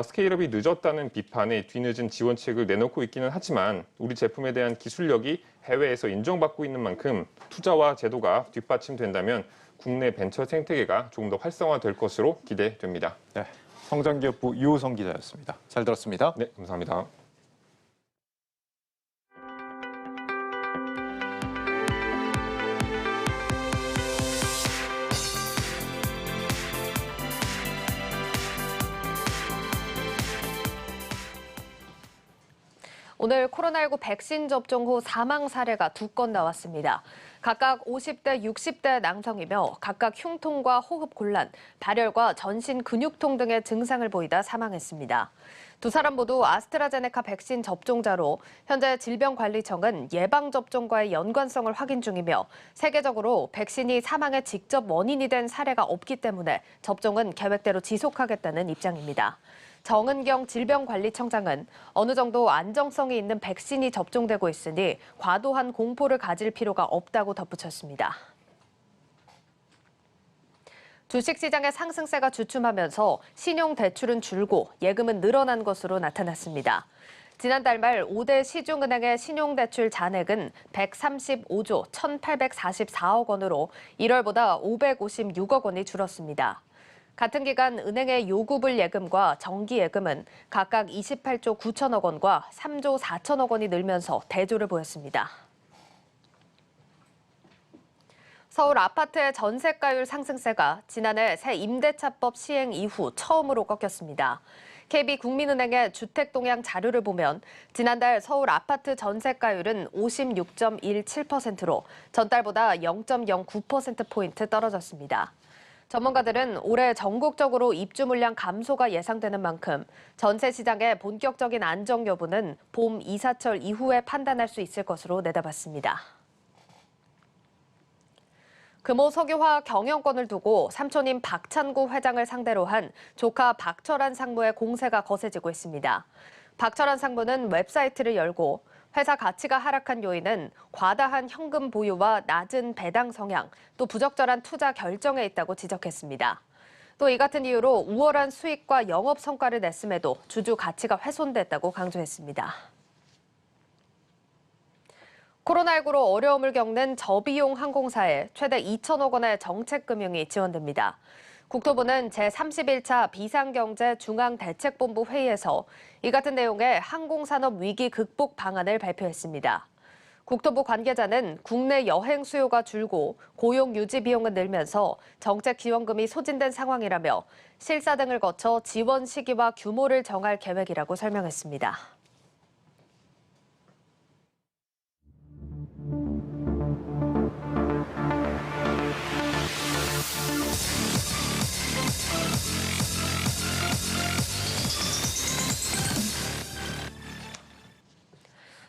스케일업이 늦었다는 비판에 뒤늦은 지원책을 내놓고 있기는 하지만 우리 제품에 대한 기술력이 해외에서 인정받고 있는 만큼 투자와 제도가 뒷받침된다면 국내 벤처 생태계가 조금 더 활성화될 것으로 기대됩니다. 성장기업부 유호성 기자였습니다. 잘 들었습니다. 네, 감사합니다. 오늘 코로나19 백신 접종 후 사망 사례가 2건 나왔습니다. 각각 50대, 60대 남성이며 각각 흉통과 호흡 곤란, 발열과 전신 근육통 등의 증상을 보이다 사망했습니다. 두 사람 모두 아스트라제네카 백신 접종자로 현재 질병관리청은 예방접종과의 연관성을 확인 중이며 세계적으로 백신이 사망의 직접 원인이 된 사례가 없기 때문에 접종은 계획대로 지속하겠다는 입장입니다. 정은경 질병관리청장은 어느 정도 안정성이 있는 백신이 접종되고 있으니 과도한 공포를 가질 필요가 없다고 덧붙였습니다. 주식시장의 상승세가 주춤하면서 신용대출은 줄고 예금은 늘어난 것으로 나타났습니다. 지난달 말 5대 시중은행의 신용대출 잔액은 135조 1,844억 원으로 1월보다 556억 원이 줄었습니다. 같은 기간 은행의 요구불 예금과 정기예금은 각각 28조 9천억 원과 3조 4천억 원이 늘면서 대조를 보였습니다. 서울 아파트의 전세가율 상승세가 지난해 새 임대차법 시행 이후 처음으로 꺾였습니다. KB국민은행의 주택동향 자료를 보면 지난달 서울 아파트 전세가율은 56.17%로 전달보다 0.09%포인트 떨어졌습니다. 전문가들은 올해 전국적으로 입주 물량 감소가 예상되는 만큼 전세 시장의 본격적인 안정 여부는 봄 이사철 이후에 판단할 수 있을 것으로 내다봤습니다. 금호 석유화학 경영권을 두고 삼촌인 박찬구 회장을 상대로 한 조카 박철한 상무의 공세가 거세지고 있습니다. 박철한 상무는 웹사이트를 열고 회사 가치가 하락한 요인은 과다한 현금 보유와 낮은 배당 성향, 또 부적절한 투자 결정에 있다고 지적했습니다. 또 이 같은 이유로 우월한 수익과 영업 성과를 냈음에도 주주 가치가 훼손됐다고 강조했습니다. 코로나19로 어려움을 겪는 저비용 항공사에 최대 2천억 원의 정책금융이 지원됩니다. 국토부는 제31차 비상경제 중앙대책본부 회의에서 이 같은 내용의 항공산업 위기 극복 방안을 발표했습니다. 국토부 관계자는 국내 여행 수요가 줄고 고용 유지 비용은 늘면서 정책 지원금이 소진된 상황이라며 실사 등을 거쳐 지원 시기와 규모를 정할 계획이라고 설명했습니다.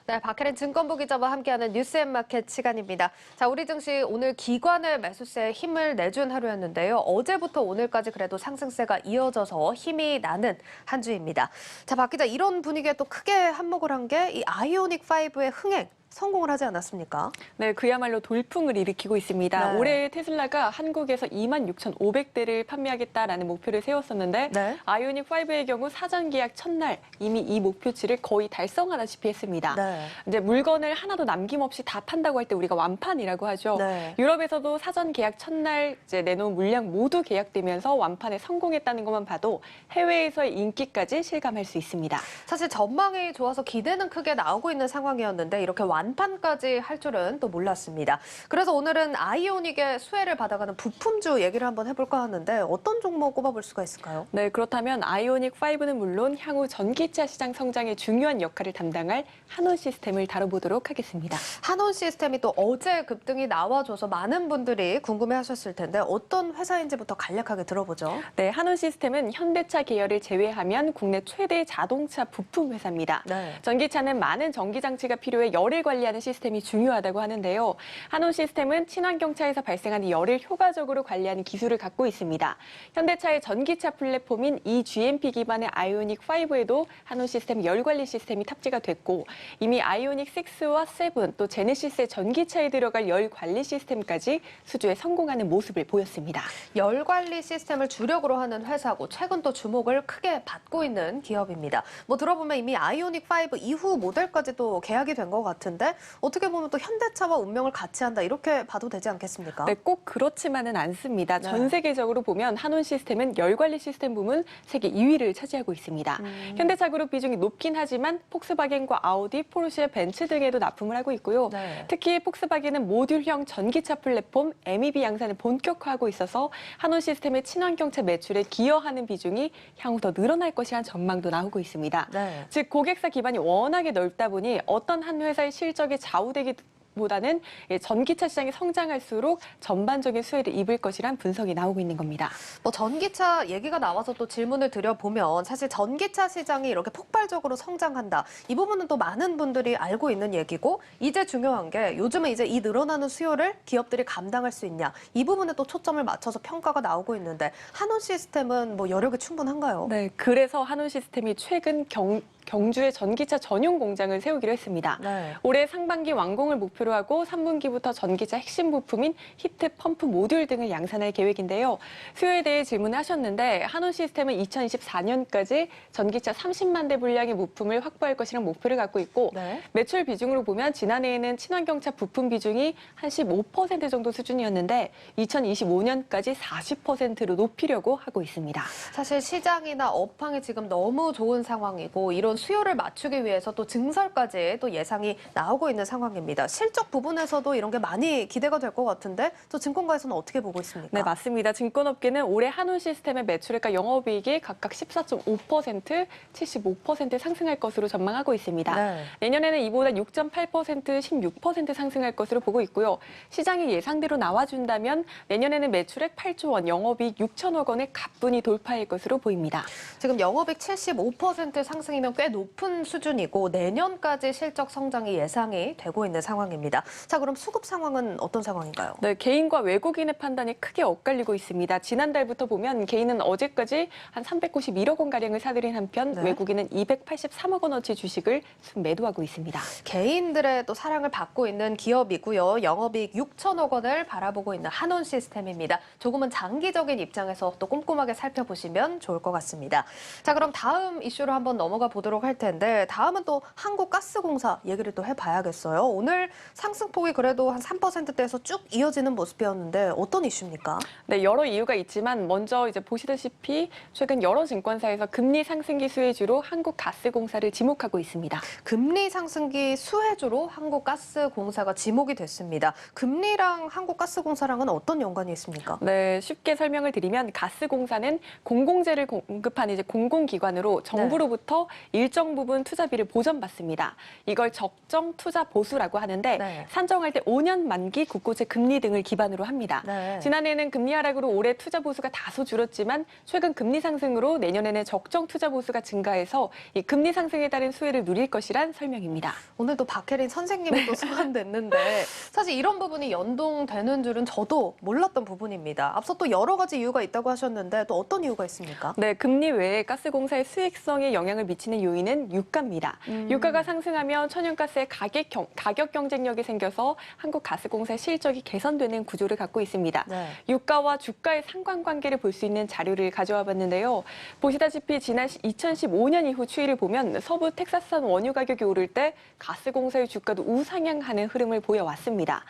네, 박혜린 증권부 기자와 함께하는 뉴스앤마켓 시간입니다. 자, 우리 증시 오늘 기관의 매수세에 힘을 내준 하루였는데요. 어제부터 오늘까지 그래도 상승세가 이어져서 힘이 나는 한 주입니다. 자, 박 기자, 이런 분위기에 또 크게 한몫을 한 게 이 아이오닉5의 흥행. 성공을 하지 않았습니까? 네, 그야말로 돌풍을 일으키고 있습니다. 네. 올해 테슬라가 한국에서 26,500대를 판매하겠다라는 목표를 세웠었는데 네. 아이오닉5의 경우 사전 계약 첫날 이미 이 목표치를 거의 달성하다시피 했습니다. 네. 이제 물건을 하나도 남김없이 다 판다고 할 때 우리가 완판이라고 하죠. 네. 유럽에서도 사전 계약 첫날 이제 내놓은 물량 모두 계약되면서 완판에 성공했다는 것만 봐도 해외에서의 인기까지 실감할 수 있습니다. 사실 전망이 좋아서 기대는 크게 나오고 있는 상황이었는데 이렇게 완판까지 할 줄은 또 몰랐습니다. 그래서 오늘은 아이오닉의 수혜를 받아가는 부품주 얘기를 한번 해볼까 하는데 어떤 종목 꼽아볼 수가 있을까요? 네, 그렇다면 아이오닉5는 물론 향후 전기차 시장 성장에 중요한 역할을 담당할 한온 시스템을 다뤄보도록 하겠습니다. 한온 시스템이 또 어제 급등이 나와줘서 많은 분들이 궁금해하셨을 텐데 어떤 회사인지부터 간략하게 들어보죠. 네, 한온 시스템은 현대차 계열을 제외하면 국내 최대 자동차 부품 회사입니다. 네. 전기차는 많은 전기 장치가 필요해 열을 관리하는 시스템이 중요하다고 하는데요. 한온 시스템은 친환경차에서 발생하는 열을 효과적으로 관리하는 기술을 갖고 있습니다. 현대차의 전기차 플랫폼인 eGMP 기반의 아이오닉5에도 한온 시스템 열 관리 시스템이 탑재가 됐고 이미 아이오닉6와 7, 또 제네시스의 전기차에 들어갈 열 관리 시스템까지 수주에 성공하는 모습을 보였습니다. 열 관리 시스템을 주력으로 하는 회사고 최근 또 주목을 크게 받고 있는 기업입니다. 뭐 들어보면 이미 아이오닉5 이후 모델까지도 계약이 된 것 같은데 어떻게 보면 또 현대차와 운명을 같이 한다 이렇게 봐도 되지 않겠습니까? 네, 꼭 그렇지만은 않습니다. 네. 전 세계적으로 보면 한온 시스템은 열 관리 시스템 부문 세계 2위를 차지하고 있습니다. 현대차 그룹 비중이 높긴 하지만 폭스바겐과 아우디, 포르쉐, 벤츠 등에도 납품을 하고 있고요. 네. 특히 폭스바겐은 모듈형 전기차 플랫폼 MEB 양산을 본격화하고 있어서 한온 시스템의 친환경차 매출에 기여하는 비중이 향후 더 늘어날 것이라는 전망도 나오고 있습니다. 네. 즉 고객사 기반이 워낙에 넓다 보니 어떤 한 회사의 실적이 좌우되기보다는 전기차 시장이 성장할수록 전반적인 수혜를 입을 것이란 분석이 나오고 있는 겁니다. 뭐 전기차 얘기가 나와서 또 질문을 드려보면 사실 전기차 시장이 이렇게 폭발적으로 성장한다. 이 부분은 또 많은 분들이 알고 있는 얘기고 이제 중요한 게 요즘은 이제 이 늘어나는 수요를 기업들이 감당할 수 있냐. 이 부분에 또 초점을 맞춰서 평가가 나오고 있는데 한온 시스템은 뭐 여력이 충분한가요? 네, 그래서 한온 시스템이 최근 경주에 전기차 전용 공장을 세우기로 했습니다. 네. 올해 상반기 완공을 목표로 하고 3분기부터 전기차 핵심 부품인 히트 펌프 모듈 등을 양산할 계획인데요. 수요에 대해 질문하셨는데 한온시스템은 2024년까지 전기차 30만 대 분량의 부품을 확보할 것이라는 목표를 갖고 있고 네. 매출 비중으로 보면 지난해에는 친환경차 부품 비중이 한 15% 정도 수준이었는데 2025년까지 40%로 높이려고 하고 있습니다. 사실 시장이나 업황이 지금 너무 좋은 상황이고 이런 수요를 맞추기 위해서 또 증설까지 또 예상이 나오고 있는 상황입니다. 실적 부분에서도 이런 게 많이 기대가 될 것 같은데 또 증권가에서는 어떻게 보고 있습니까? 네, 맞습니다. 증권업계는 올해 한온시스템의 매출액과 영업이익이 각각 14.5%, 75% 상승할 것으로 전망하고 있습니다. 네. 내년에는 이보다 6.8%, 16% 상승할 것으로 보고 있고요. 시장이 예상대로 나와준다면 내년에는 매출액 8조 원, 영업이익 6천억 원의 가뿐히 돌파할 것으로 보입니다. 지금 영업이익 75% 상승이면 꽤 높은 수준이고 내년까지 실적 성장이 예상이 되고 있는 상황입니다. 자, 그럼 수급 상황은 어떤 상황인가요? 네, 개인과 외국인의 판단이 크게 엇갈리고 있습니다. 지난달부터 보면 개인은 어제까지 한 391억 원가량을 사들인 한편 네. 외국인은 283억 원어치 주식을 순매도하고 있습니다. 개인들의 또 사랑을 받고 있는 기업이고요. 영업이익 6천억 원을 바라보고 있는 한온시스템입니다. 조금은 장기적인 입장에서 또 꼼꼼하게 살펴보시면 좋을 것 같습니다. 자, 그럼 다음 이슈로 한번 넘어가 보도록 할 텐데 다음은 또 한국가스공사 얘기를 또 해봐야겠어요. 오늘 상승폭이 그래도 한 3%대에서 쭉 이어지는 모습이었는데 어떤 이슈입니까? 네, 여러 이유가 있지만 먼저 이제 보시다시피 최근 여러 증권사에서 금리 상승기 수혜주로 한국가스공사를 지목하고 있습니다. 금리 상승기 수혜주로 한국가스공사가 지목이 됐습니다. 금리랑 한국가스공사랑은 어떤 연관이 있습니까? 네, 쉽게 설명을 드리면 가스공사는 공공재를 공급하는 이제 공공기관으로 정부로부터 일정 부분 투자비를 보전받습니다. 이걸 적정 투자 보수라고 하는데 산정할 때 5년 만기 국고채 금리 등을 기반으로 합니다. 지난해에는 금리 하락으로 올해 투자 보수가 다소 줄었지만 최근 금리 상승으로 내년에는 적정 투자 보수가 증가해서 이 금리 상승에 따른 수혜를 누릴 것이란 설명입니다. 오늘도 박혜린 선생님이 또 소환됐는데 사실 이런 부분이 연동되는 줄은 저도 몰랐던 부분입니다. 앞서 또 여러 가지 이유가 있다고 하셨는데 또 어떤 이유가 있습니까? 네, 금리 외에 가스공사의 수익성에 영향을 미치는 요인은 유가입니다. 유가가 상승하면 천연가스의 가격 경쟁력이 생겨서 한국가스공사의 실적이 개선되는 구조를 갖고 있습니다. 유가와 주가의 상관관계를 볼 수 있는 자료를 가져와 봤는데요. 보시다시피 지난 2015년 이후 추이를 보면 서부 텍사스산 원유 가격이 오를 때 가스공사의 주가도 우상향하는 흐름을 보여왔습니다.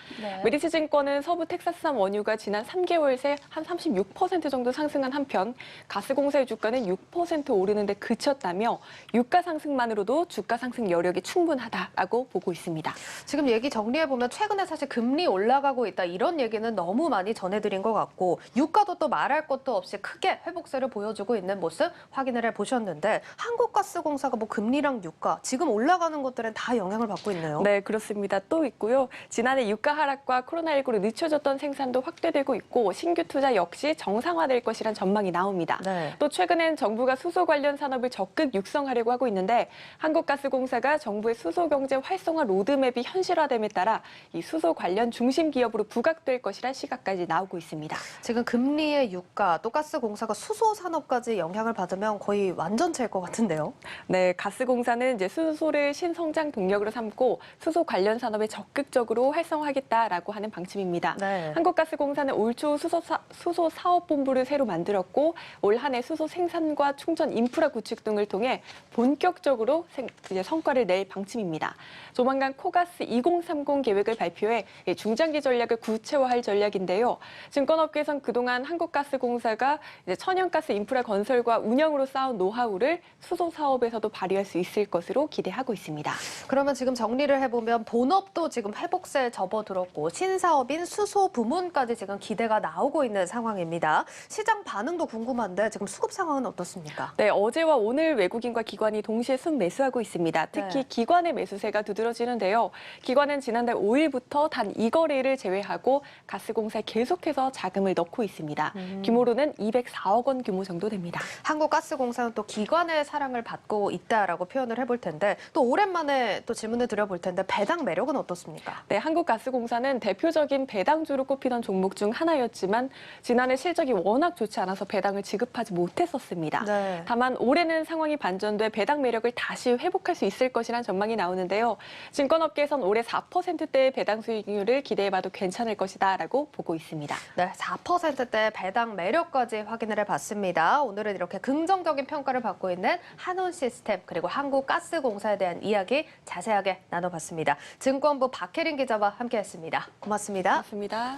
메리츠증권은 서부 텍사스산 원유가 지난 3개월 새 한 36% 정도 상승한 한편 가스공사의 주가는 6% 오르는 데 그쳤다며 유가 상승만으로도 주가 상승 여력이 충분하다고 보고 있습니다. 지금 얘기 정리해보면 최근에 사실 금리 올라가고 있다 이런 얘기는 너무 많이 전해드린 것 같고 유가도 또 말할 것도 없이 크게 회복세를 보여주고 있는 모습 확인을 해보셨는데 한국가스공사가 뭐 금리랑 유가 지금 올라가는 것들은 다 영향을 받고 있네요. 네, 그렇습니다. 또 있고요. 지난해 유가 하락과 코로나19로 늦춰졌던 생산도 확대되고 있고 신규 투자 역시 정상화될 것이란 전망이 나옵니다. 또 최근엔 정부가 수소 관련 산업을 적극 육성하려고 하고 있는데 한국가스공사가 정부의 수소 경제 활성화 로드맵이 현실화됨에 따라 이 수소 관련 중심 기업으로 부각될 것이란 시각까지 나오고 있습니다. 지금 금리의 유가 또 가스공사가 수소 산업까지 영향을 받으면 거의 완전체일 것 같은데요. 네, 가스공사는 이제 수소를 신성장 동력으로 삼고 수소 관련 산업에 적극적으로 활성화하겠다라고 하는 방침입니다. 한국가스공사는 올 초 수소 사업본부를 새로 만들었고 올 한 해 수소 생산과 충전 인프라 구축 등을 통해 본격적으로 이제 성과를 낼 방침입니다. 조만간 코가스 2030 계획을 발표해 중장기 전략을 구체화할 전략인데요. 증권업계에선 그동안 한국가스공사가 이제 천연가스 인프라 건설과 운영으로 쌓은 노하우를 수소 사업에서도 발휘할 수 있을 것으로 기대하고 있습니다. 그러면 지금 정리를 해보면 본업도 지금 회복세에 접어들었고 신사업인 수소 부문까지 지금 기대가 나오고 있는 상황입니다. 시장 반응도 궁금한데 지금 수급 상황은 어떻습니까? 네, 어제와 오늘 외국인과 기관이 동시에 순매수하고 있습니다. 특히 기관의 매수세가 두드러지는데요. 기관은 지난달 5일부터 단 2거래를 제외하고 가스공사에 계속해서 자금을 넣고 있습니다. 규모로는 204억 원 규모 정도 됩니다. 한국가스공사는 또 기관의 사랑을 받고 있다라고 표현을 해볼 텐데 또 오랜만에 또 질문을 드려볼 텐데 배당 매력은 어떻습니까? 네, 한국가스공사는 대표적인 배당주로 꼽히던 종목 중 하나였지만 지난해 실적이 워낙 좋지 않아서 배당을 지급하지 못했었습니다. 다만 올해는 상황이 반전돼 배당 배당 매력을 다시 회복할 수 있을 것이라는 전망이 나오는데요. 증권업계에선 올해 4%대의 배당 수익률을 기대해봐도 괜찮을 것이다라고 보고 있습니다. 네, 4%대 배당 매력까지 확인을 해봤습니다. 오늘은 이렇게 긍정적인 평가를 받고 있는 한온시스템 그리고 한국가스공사에 대한 이야기 자세하게 나눠봤습니다. 증권부 박혜린 기자와 함께했습니다. 고맙습니다. 고맙습니다.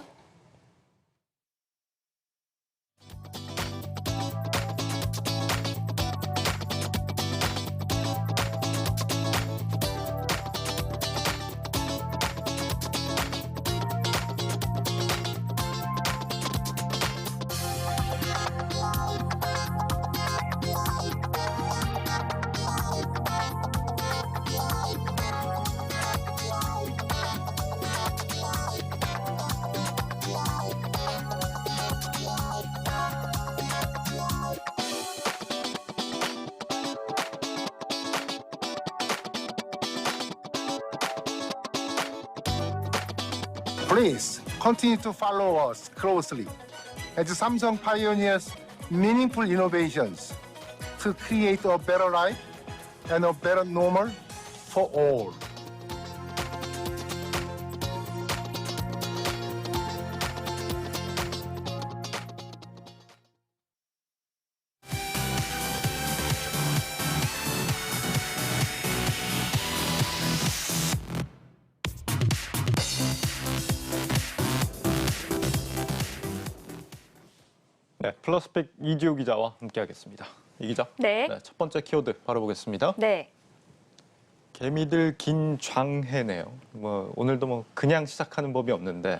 Please continue to follow us closely as Samsung pioneers meaningful innovations to create a better life and a better normal for all. 네, 플러스백 이지우 기자와 함께하겠습니다. 이 기자. 네. 첫 번째 키워드 바로 보겠습니다. 네. 개미들 긴장해네요. 오늘도 그냥 시작하는 법이 없는데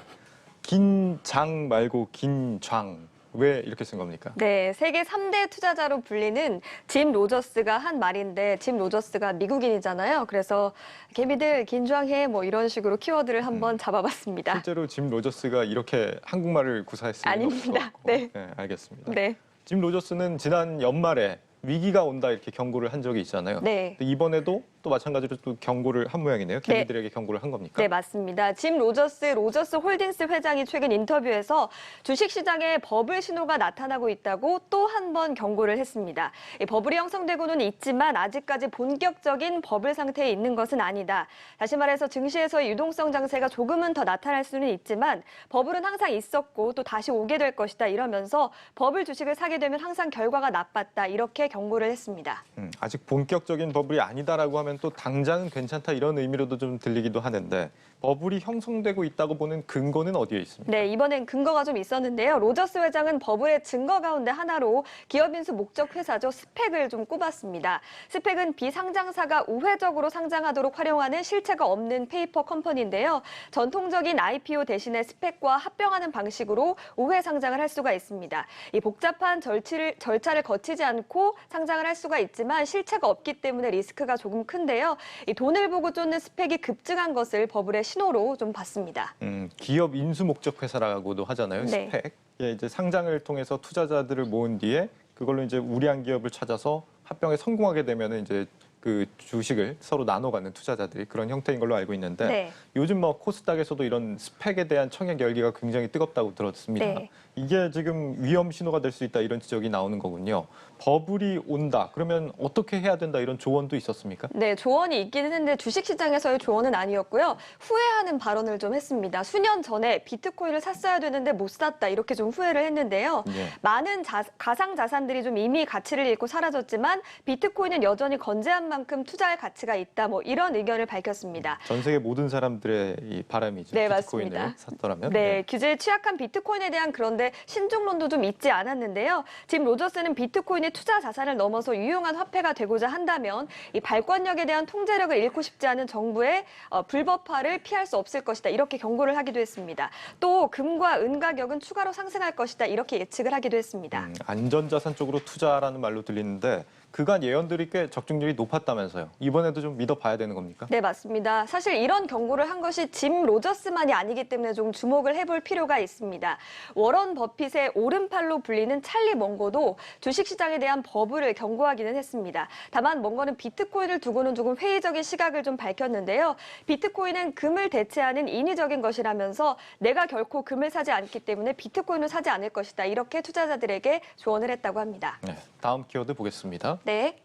긴장 말고 긴장. 왜 이렇게 쓴 겁니까? 네, 세계 3대 투자자로 불리는 짐 로저스가 한 말인데 짐 로저스가 미국인이잖아요. 그래서 개미들 긴장해 이런 식으로 키워드를 한번 잡아봤습니다. 실제로 짐 로저스가 이렇게 한국말을 구사했습니다. 아닙니다. 네. 네, 알겠습니다. 네. 짐 로저스는 지난 연말에 위기가 온다 이렇게 경고를 한 적이 있잖아요. 네. 이번에도 또 마찬가지로 또 경고를 한 모양이네요. 개미들에게 경고를 한 겁니까? 네, 맞습니다. 짐 로저스 홀딩스 회장이 최근 인터뷰에서 주식시장에 버블 신호가 나타나고 있다고 또 한 번 경고를 했습니다. 버블이 형성되고는 있지만 아직까지 본격적인 버블 상태에 있는 것은 아니다. 다시 말해서 증시에서의 유동성 장세가 조금은 더 나타날 수는 있지만 버블은 항상 있었고 또 다시 오게 될 것이다 이러면서 버블 주식을 사게 되면 항상 결과가 나빴다 이렇게 경고를 했습니다. 아직 본격적인 버블이 아니다라고 하면 또 당장은 괜찮다 이런 의미로도 좀 들리기도 하는데 버블이 형성되고 있다고 보는 근거는 어디에 있습니까? 네, 이번엔 근거가 좀 있었는데요. 로저스 회장은 버블의 증거 가운데 하나로 기업 인수 목적 회사죠. 스펙을 좀 꼽았습니다. 스펙은 비상장사가 우회적으로 상장하도록 활용하는 실체가 없는 페이퍼 컴퍼니인데요. 전통적인 IPO 대신에 스펙과 합병하는 방식으로 우회 상장을 할 수가 있습니다. 이 복잡한 절차를 거치지 않고 상장을 할 수가 있지만 실체가 없기 때문에 리스크가 조금 큰데요. 이 돈을 보고 쫓는 스펙이 급증한 것을 버블의 신호로 좀 봤습니다. 기업 인수 목적 회사라고도 하잖아요. 네. 스펙. 이제 상장을 통해서 투자자들을 모은 뒤에 그걸로 이제 우량한 기업을 찾아서 합병에 성공하게 되면은 이제 그 주식을 서로 나눠가는 투자자들이 그런 형태인 걸로 알고 있는데 네. 요즘 코스닥에서도 이런 스펙에 대한 청약 열기가 굉장히 뜨겁다고 들었습니다. 네. 이게 지금 위험 신호가 될 수 있다 이런 지적이 나오는 거군요. 버블이 온다. 그러면 어떻게 해야 된다 이런 조언도 있었습니까? 네, 조언이 있기는 했는데 주식시장에서의 조언은 아니었고요. 후회하는 발언을 좀 했습니다. 수년 전에 비트코인을 샀어야 되는데 못 샀다 이렇게 좀 후회를 했는데요. 네. 많은 가상자산들이 좀 이미 가치를 잃고 사라졌지만 비트코인은 여전히 건재한 만큼 투자할 가치가 있다. 이런 의견을 밝혔습니다. 전 세계 모든 사람들의 이 바람이죠. 네, 비트코인을 맞습니다. 샀더라면. 네, 규제에 취약한 비트코인에 대한 그런데 신중론도 좀 있지 않았는데요. 짐 로저스는 비트코인이 투자 자산을 넘어서 유용한 화폐가 되고자 한다면 이 발권력에 대한 통제력을 잃고 싶지 않은 정부의 불법화를 피할 수 없을 것이다. 이렇게 경고를 하기도 했습니다. 또 금과 은 가격은 추가로 상승할 것이다. 이렇게 예측을 하기도 했습니다. 안전자산 쪽으로 투자라는 말로 들리는데 그간 예언들이 꽤 적중률이 높았다면서요. 이번에도 좀 믿어봐야 되는 겁니까? 네, 맞습니다. 사실 이런 경고를 한 것이 짐 로저스만이 아니기 때문에 좀 주목을 해볼 필요가 있습니다. 워런 버핏의 오른팔로 불리는 찰리 멍거도 주식시장에 대한 버블을 경고하기는 했습니다. 다만 멍거는 비트코인을 두고는 조금 회의적인 시각을 좀 밝혔는데요. 비트코인은 금을 대체하는 인위적인 것이라면서 내가 결코 금을 사지 않기 때문에 비트코인을 사지 않을 것이다. 이렇게 투자자들에게 조언을 했다고 합니다. 네, 다음 키워드 보겠습니다. 네.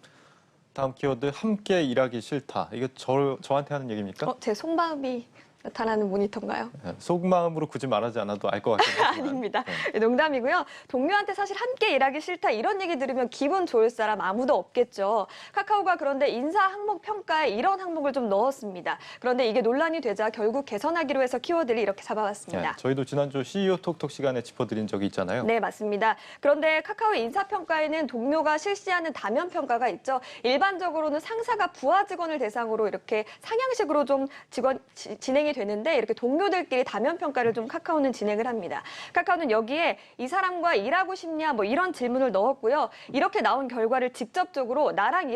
다음 키워드 함께 일하기 싫다. 이거 저한테 하는 얘기입니까? 제 속마음이 나타나는 모니터인가요? 속마음으로 굳이 말하지 않아도 알 것 같긴 하지만. 아닙니다. 농담이고요. 동료한테 사실 함께 일하기 싫다 이런 얘기 들으면 기분 좋을 사람 아무도 없겠죠. 카카오가 그런데 인사 항목 평가에 이런 항목을 좀 넣었습니다. 그런데 이게 논란이 되자 결국 개선하기로 해서 키워드를 이렇게 잡아봤습니다. 저희도 지난주 CEO 톡톡 시간에 짚어드린 적이 있잖아요. 네, 맞습니다. 그런데 카카오의 인사평가에는 동료가 실시하는 다면 평가가 있죠. 일반적으로는 상사가 부하 직원을 대상으로 이렇게 상향식으로 좀 진행이 되는데 이렇게 동료들끼리 다면 평가를 좀 카카오는 진행을 합니다. 카카오는 여기에 이 사람과 일하고 싶냐 뭐 이런 질문을 넣었고요. 이렇게 나온 결과를 직접적으로 나랑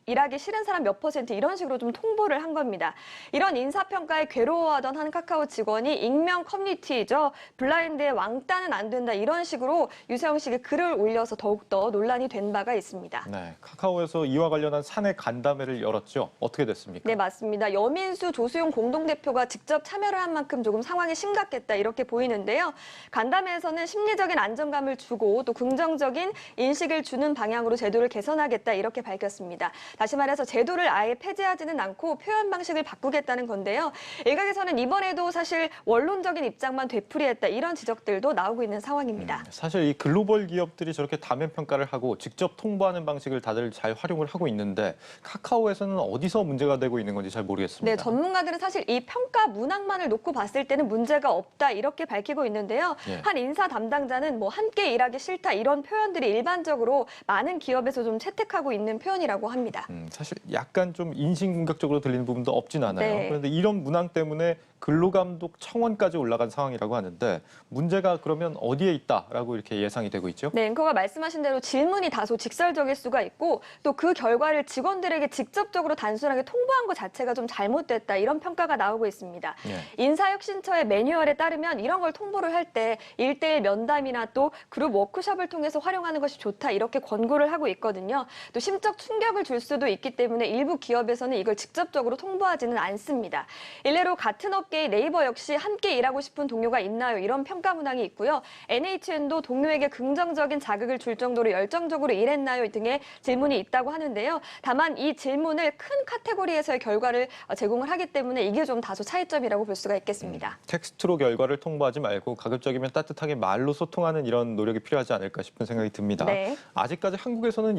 일하기 싫은 사람 몇 % 이런 식으로 좀 통보를 한 겁니다. 이런 인사평가에 괴로워하던 한 카카오 직원이 익명 커뮤니티죠. 블라인드에 왕따는 안 된다 이런 식으로 유사형식의 글을 올려서 더욱더 논란이 된 바가 있습니다. 네, 카카오에서 이와 관련한 사내 간담회를 열었죠. 어떻게 됐습니까? 네, 맞습니다. 여민수, 조수용 공동대표가 직접 참여를 한 만큼 조금 상황이 심각했다 이렇게 보이는데요. 간담회에서는 심리적인 안정감을 주고 또 긍정적인 인식을 주는 방향으로 제도를 개선하겠다 이렇게 밝혔습니다. 다시 말해서 제도를 아예 폐지하지는 않고 표현 방식을 바꾸겠다는 건데요. 일각에서는 이번에도 사실 원론적인 입장만 되풀이했다 이런 지적들도 나오고 있는 상황입니다. 사실 이 글로벌 기업들이 저렇게 다면 평가를 하고 직접 통보하는 방식을 다들 잘 활용을 하고 있는데 카카오에서는 어디서 문제가 되고 있는 건지 잘 모르겠습니다. 네, 전문가들은 사실 이 평가 문항만을 놓고 봤을 때는 문제가 없다 이렇게 밝히고 있는데요. 한 인사 담당자는 뭐 함께 일하기 싫다 이런 표현들이 일반적으로 많은 기업에서 좀 채택하고 있는 표현이라고 합니다. 사실 약간 좀 인신공격적으로 들리는 부분도 없진 않아요. 네. 그런데 이런 문항 때문에 근로감독 청원까지 올라간 상황이라고 하는데 문제가 그러면 어디에 있다라고 이렇게 예상이 되고 있죠? 네, 앵커가 말씀하신 대로 질문이 다소 직설적일 수가 있고 또 그 결과를 직원들에게 직접적으로 단순하게 통보한 것 자체가 좀 잘못됐다 이런 평가가 나오고 있습니다. 인사혁신처의 매뉴얼에 따르면 이런 걸 통보를 할 때 1:1 면담이나 또 그룹 워크숍을 통해서 활용하는 것이 좋다 이렇게 권고를 하고 있거든요. 또 심적 충격을 줄 수도 있기 때문에 일부 기업에서는 이걸 직접적으로 통보하지는 않습니다. 일례로 같은 업계의 네이버 역시 함께 일하고 싶은 동료가 있나요? 이런 평가 문항이 있고요. NHN도 동료에게 긍정적인 자극을 줄 정도로 열정적으로 일했나요? 등의 질문이 있다고 하는데요. 다만 이 질문을 큰 카테고리에서의 결과를 제공을 하기 때문에 이게 좀 다소 차이점이라고 볼 수가 있겠습니다. 텍스트로 결과를 통보하지 말고 가급적이면 따뜻하게 말로 소통하는 이런 노력이 필요하지 않을까 싶은 생각이 듭니다. 네. 아직까지 한국에서는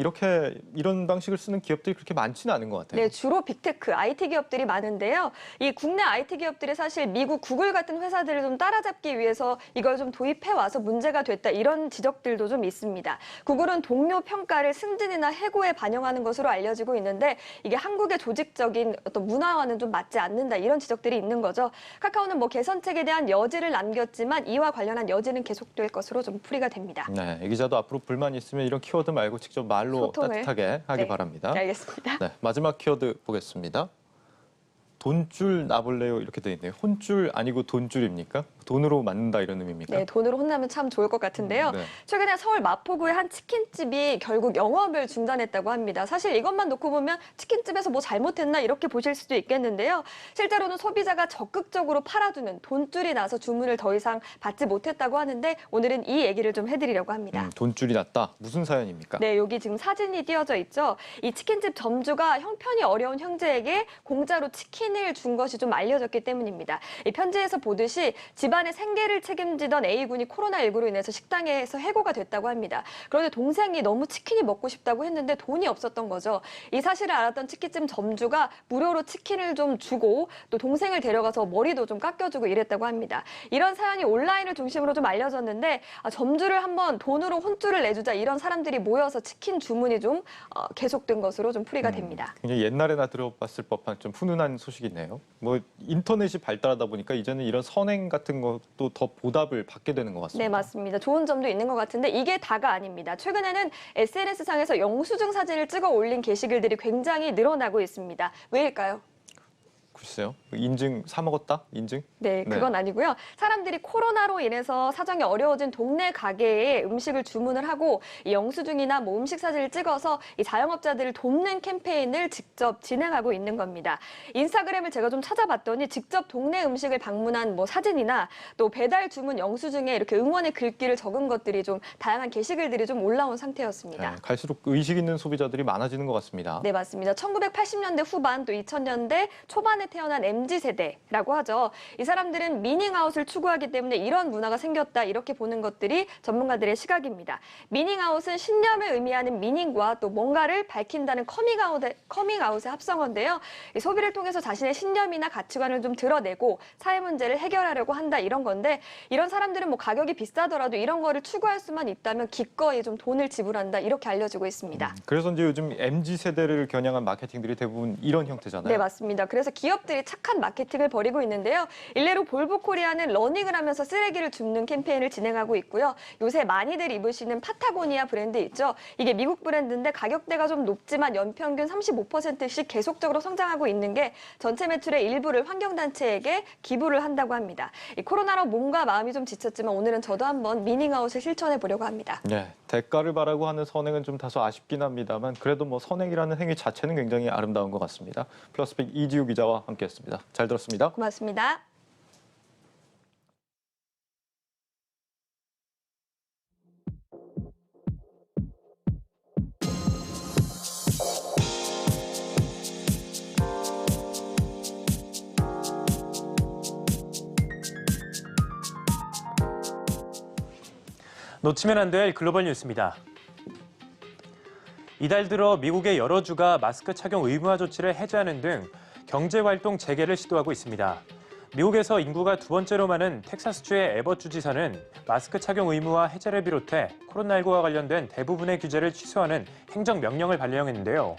이런 방식을 쓰는 기업들이 그렇게 많지는 않은 것 같아요. 네, 주로 빅테크, IT 기업들이 많은데요. 이 국내 IT 기업들이 사실 미국 구글 같은 회사들을 좀 따라잡기 위해서 이걸 좀 도입해 와서 문제가 됐다 이런 지적들도 좀 있습니다. 구글은 동료 평가를 승진이나 해고에 반영하는 것으로 알려지고 있는데 이게 한국의 조직적인 어떤 문화와는 좀 맞지 않는다 이런 지적들이 있는 거죠. 카카오는 뭐 개선책에 대한 여지를 남겼지만 이와 관련한 여지는 계속될 것으로 좀 풀이가 됩니다. 네, 이 기자도 앞으로 불만 있으면 이런 키워드 말고 직접 말로 소통을. 따뜻하게 하기 네, 바랍니다. 알겠습니다. 네, 마지막 키워드 보겠습니다. 돈줄 나볼래요 이렇게 돼 있네요. 혼줄 아니고 돈줄입니까? 돈으로 맞는다 이런 의미입니까? 네, 돈으로 혼나면 참 좋을 것 같은데요. 네. 최근에 서울 마포구의 한 치킨집이 결국 영업을 중단했다고 합니다. 사실 이것만 놓고 보면 치킨집에서 뭐 잘못했나 이렇게 보실 수도 있겠는데요. 실제로는 소비자가 적극적으로 팔아두는 돈줄이 나서 주문을 더 이상 받지 못했다고 하는데 오늘은 이 얘기를 좀 해드리려고 합니다. 돈줄이 났다. 무슨 사연입니까? 네, 여기 지금 사진이 띄어져 있죠. 이 치킨집 점주가 형편이 어려운 형제에게 공짜로 치킨을 준 것이 좀 알려졌기 때문입니다. 이 편지에서 보듯이 집안의 생계를 책임지던 A군이 코로나19로 인해서 식당에서 해고가 됐다고 합니다. 그런데 동생이 너무 치킨이 먹고 싶다고 했는데 돈이 없었던 거죠. 이 사실을 알았던 치킨집 점주가 무료로 치킨을 좀 주고 또 동생을 데려가서 머리도 좀 깎여주고 이랬다고 합니다. 이런 사연이 온라인을 중심으로 좀 알려졌는데 점주를 한번 돈으로 혼줄을 내주자 이런 사람들이 모여서 치킨 주문이 좀 계속된 것으로 좀 풀이가 됩니다. 굉장히 옛날에나 들어봤을 법한 좀 훈훈한 소식이네요. 뭐 인터넷이 발달하다 보니까 이제는 이런 선행 같은 것도 더 보답을 받게 되는 것 같습니다. 네, 맞습니다. 좋은 점도 있는 것 같은데 이게 다가 아닙니다. 최근에는 SNS상에서 영수증 사진을 찍어 올린 게시글들이 굉장히 늘어나고 있습니다. 왜일까요? 글쎄요. 인증 사 먹었다? 인증? 네, 그건 아니고요. 사람들이 코로나로 인해서 사정이 어려워진 동네 가게에 음식을 주문을 하고 이 영수증이나 뭐 음식 사진을 찍어서 이 자영업자들을 돕는 캠페인을 직접 진행하고 있는 겁니다. 인스타그램을 제가 좀 찾아봤더니 직접 동네 음식을 방문한 뭐 사진이나 또 배달 주문 영수증에 이렇게 응원의 글귀를 적은 것들이 좀 다양한 게시글들이 좀 올라온 상태였습니다. 네, 갈수록 의식 있는 소비자들이 많아지는 것 같습니다. 네, 맞습니다. 1980년대 후반 또 2000년대 초반에 태어난 MZ세대라고 하죠. 이 사람들은 미닝아웃을 추구하기 때문에 이런 문화가 생겼다 이렇게 보는 것들이 전문가들의 시각입니다. 미닝아웃은 신념을 의미하는 미닝과 또 뭔가를 밝힌다는 커밍아웃의 합성어인데요. 이 소비를 통해서 자신의 신념이나 가치관을 좀 드러내고 사회 문제를 해결하려고 한다 이런 건데 이런 사람들은 뭐 가격이 비싸더라도 이런 거를 추구할 수만 있다면 기꺼이 좀 돈을 지불한다 이렇게 알려지고 있습니다. 그래서 이제 요즘 MZ세대를 겨냥한 마케팅들이 대부분 이런 형태잖아요. 네, 맞습니다. 그래서 기업들이 착한 마케팅을 벌이고 있는데요. 일례로 볼보코리아는 러닝을 하면서 쓰레기를 줍는 캠페인을 진행하고 있고요. 요새 많이들 입으시는 파타고니아 브랜드 있죠. 이게 미국 브랜드인데 가격대가 좀 높지만 연평균 35%씩 계속적으로 성장하고 있는 게 전체 매출의 일부를 환경단체에게 기부를 한다고 합니다. 이 코로나로 몸과 마음이 좀 지쳤지만 오늘은 저도 한번 미닝아웃을 실천해 보려고 합니다. 네, 대가를 바라고 하는 선행은 좀 다소 아쉽긴 합니다만 그래도 뭐 선행이라는 행위 자체는 굉장히 아름다운 것 같습니다. 플러스픽 이지우 기자와 함께했습니다. 잘 들었습니다. 고맙습니다. 놓치면 안 될 글로벌 뉴스입니다. 이달 들어 미국의 여러 주가 마스크 착용 의무화 조치를 해제하는 등 경제활동 재개를 시도하고 있습니다. 미국에서 인구가 두 번째로 많은 텍사스주의 에벗 주지사는 마스크 착용 의무화 해제를 비롯해 코로나19와 관련된 대부분의 규제를 취소하는 행정명령을 발령했는데요.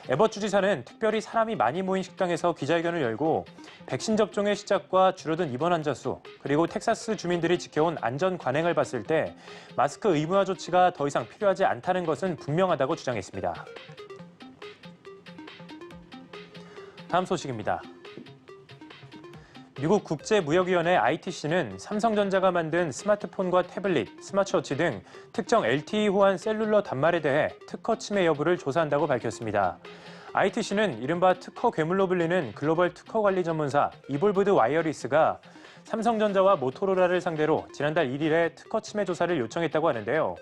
에벗 주지사는 특별히 사람이 많이 모인 식당에서 기자회견을 열고 백신 접종의 시작과 줄어든 입원 환자 수, 그리고 텍사스 주민들이 지켜온 안전 관행을 봤을 때 마스크 의무화 조치가 더 이상 필요하지 않다는 것은 분명하다고 주장했습니다. 다음 소식입니다. 미국 국제무역위원회 ITC는 삼성전자가 만든 스마트폰과 태블릿, 스마트워치 등 특정 LTE 호환 셀룰러 단말에 대해 특허 침해 여부를 조사한다고 밝혔습니다. ITC는 이른바 특허 괴물로 불리는 글로벌 특허 관리 전문사 이볼브드 와이어리스가 삼성전자와 모토로라를 상대로 지난달 1일에 특허 침해 조사를 요청했다고 하는데요.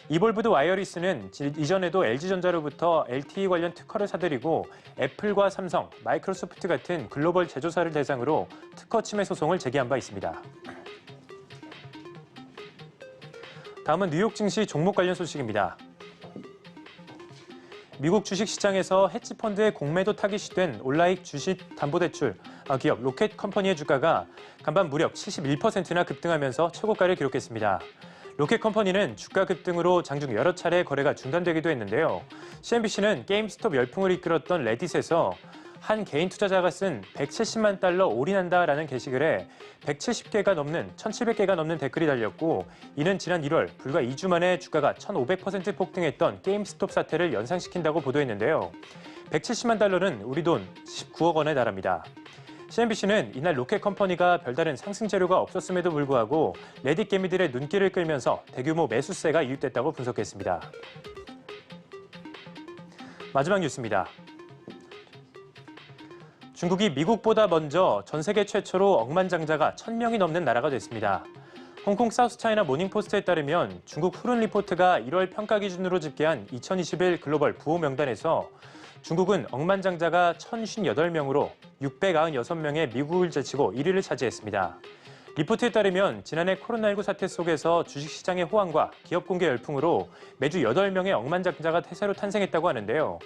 이볼브드 와이어리스는 이전에도 LG전자로부터 LTE 관련 특허를 사들이고 애플과 삼성, 마이크로소프트 같은 글로벌 제조사를 대상으로 특허 침해 소송을 제기한 바 있습니다. 다음은 뉴욕 증시 종목 관련 소식입니다. 미국 주식시장에서 헤지펀드의 공매도 타깃이 된 온라인 주식담보대출 기업 로켓컴퍼니의 주가가 간밤 무려 71%나 급등하면서 최고가를 기록했습니다. 로켓컴퍼니는 주가 급등으로 장중 여러 차례 거래가 중단되기도 했는데요. CNBC는 게임스톱 열풍을 이끌었던 레딧에서 한 개인 투자자가 쓴 170만 달러 올인한다라는 게시글에 1,700개가 넘는 댓글이 달렸고 이는 지난 1월 불과 2주 만에 주가가 1,500% 폭등했던 게임스톱 사태를 연상시킨다고 보도했는데요. 170만 달러는 우리 돈 19억 원에 달합니다. CNBC는 이날 로켓컴퍼니가 별다른 상승 재료가 없었음에도 불구하고 레딧 개미들의 눈길을 끌면서 대규모 매수세가 유입됐다고 분석했습니다. 마지막 뉴스입니다. 중국이 미국보다 먼저 전 세계 최초로 억만장자가 1,000명이 넘는 나라가 됐습니다. 홍콩 사우스차이나 모닝포스트에 따르면 중국 푸른 리포트가 1월 평가 기준으로 집계한 2021 글로벌 부호 명단에서 중국은 억만장자가 1,058명으로 696명의 미국을 제치고 1위를 차지했습니다. 리포트에 따르면 지난해 코로나19 사태 속에서 주식시장의 호황과 기업 공개 열풍으로 매주 8명의 억만장자가 새로 탄생했다고 하는데요.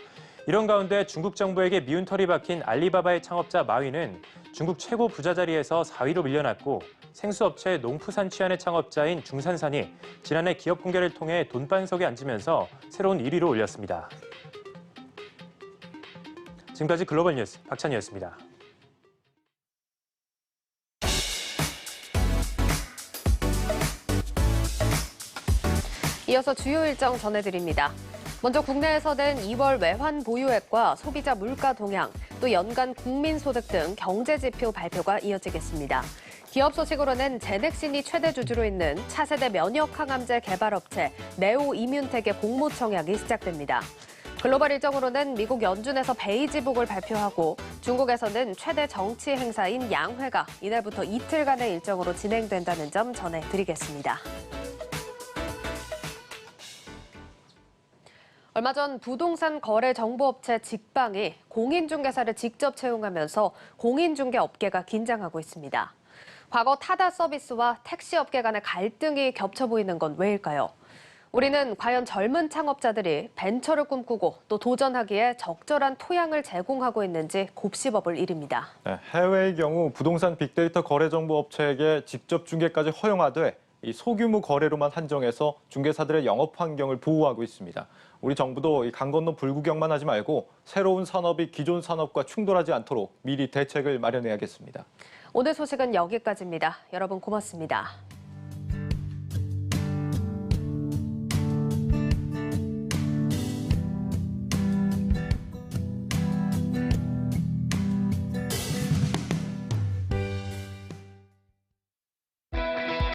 이런 가운데 중국 정부에게 미운 털이 박힌 알리바바의 창업자 마윈은 중국 최고 부자 자리에서 4위로 밀려났고 생수업체 농푸산취안의 창업자인 중산산이 지난해 기업 공개를 통해 돈반석에 앉으면서 새로운 1위로 올렸습니다. 지금까지 글로벌 뉴스 박찬희였습니다. 이어서 주요 일정 전해드립니다. 먼저 국내에서는 2월 외환 보유액과 소비자 물가 동향, 또 연간 국민소득 등 경제 지표 발표가 이어지겠습니다. 기업 소식으로는 제넥신이 최대 주주로 있는 차세대 면역 항암제 개발업체 네오 이뮨텍의 공모 청약이 시작됩니다. 글로벌 일정으로는 미국 연준에서 베이지복을 발표하고 중국에서는 최대 정치 행사인 양회가 이날부터 이틀간의 일정으로 진행된다는 점 전해드리겠습니다. 얼마 전 부동산 거래 정보업체 직방이 공인중개사를 직접 채용하면서 공인중개 업계가 긴장하고 있습니다. 과거 타다 서비스와 택시 업계 간의 갈등이 겹쳐 보이는 건 왜일까요? 우리는 과연 젊은 창업자들이 벤처를 꿈꾸고 또 도전하기에 적절한 토양을 제공하고 있는지 곱씹어볼 일입니다. 네, 해외의 경우 부동산 빅데이터 거래 정보 업체에게 직접 중개까지 허용하되 이 소규모 거래로만 한정해서 중개사들의 영업 환경을 보호하고 있습니다. 우리 정부도 이 강 건너 불구경만 하지 말고 새로운 산업이 기존 산업과 충돌하지 않도록 미리 대책을 마련해야겠습니다. 오늘 소식은 여기까지입니다. 여러분 고맙습니다.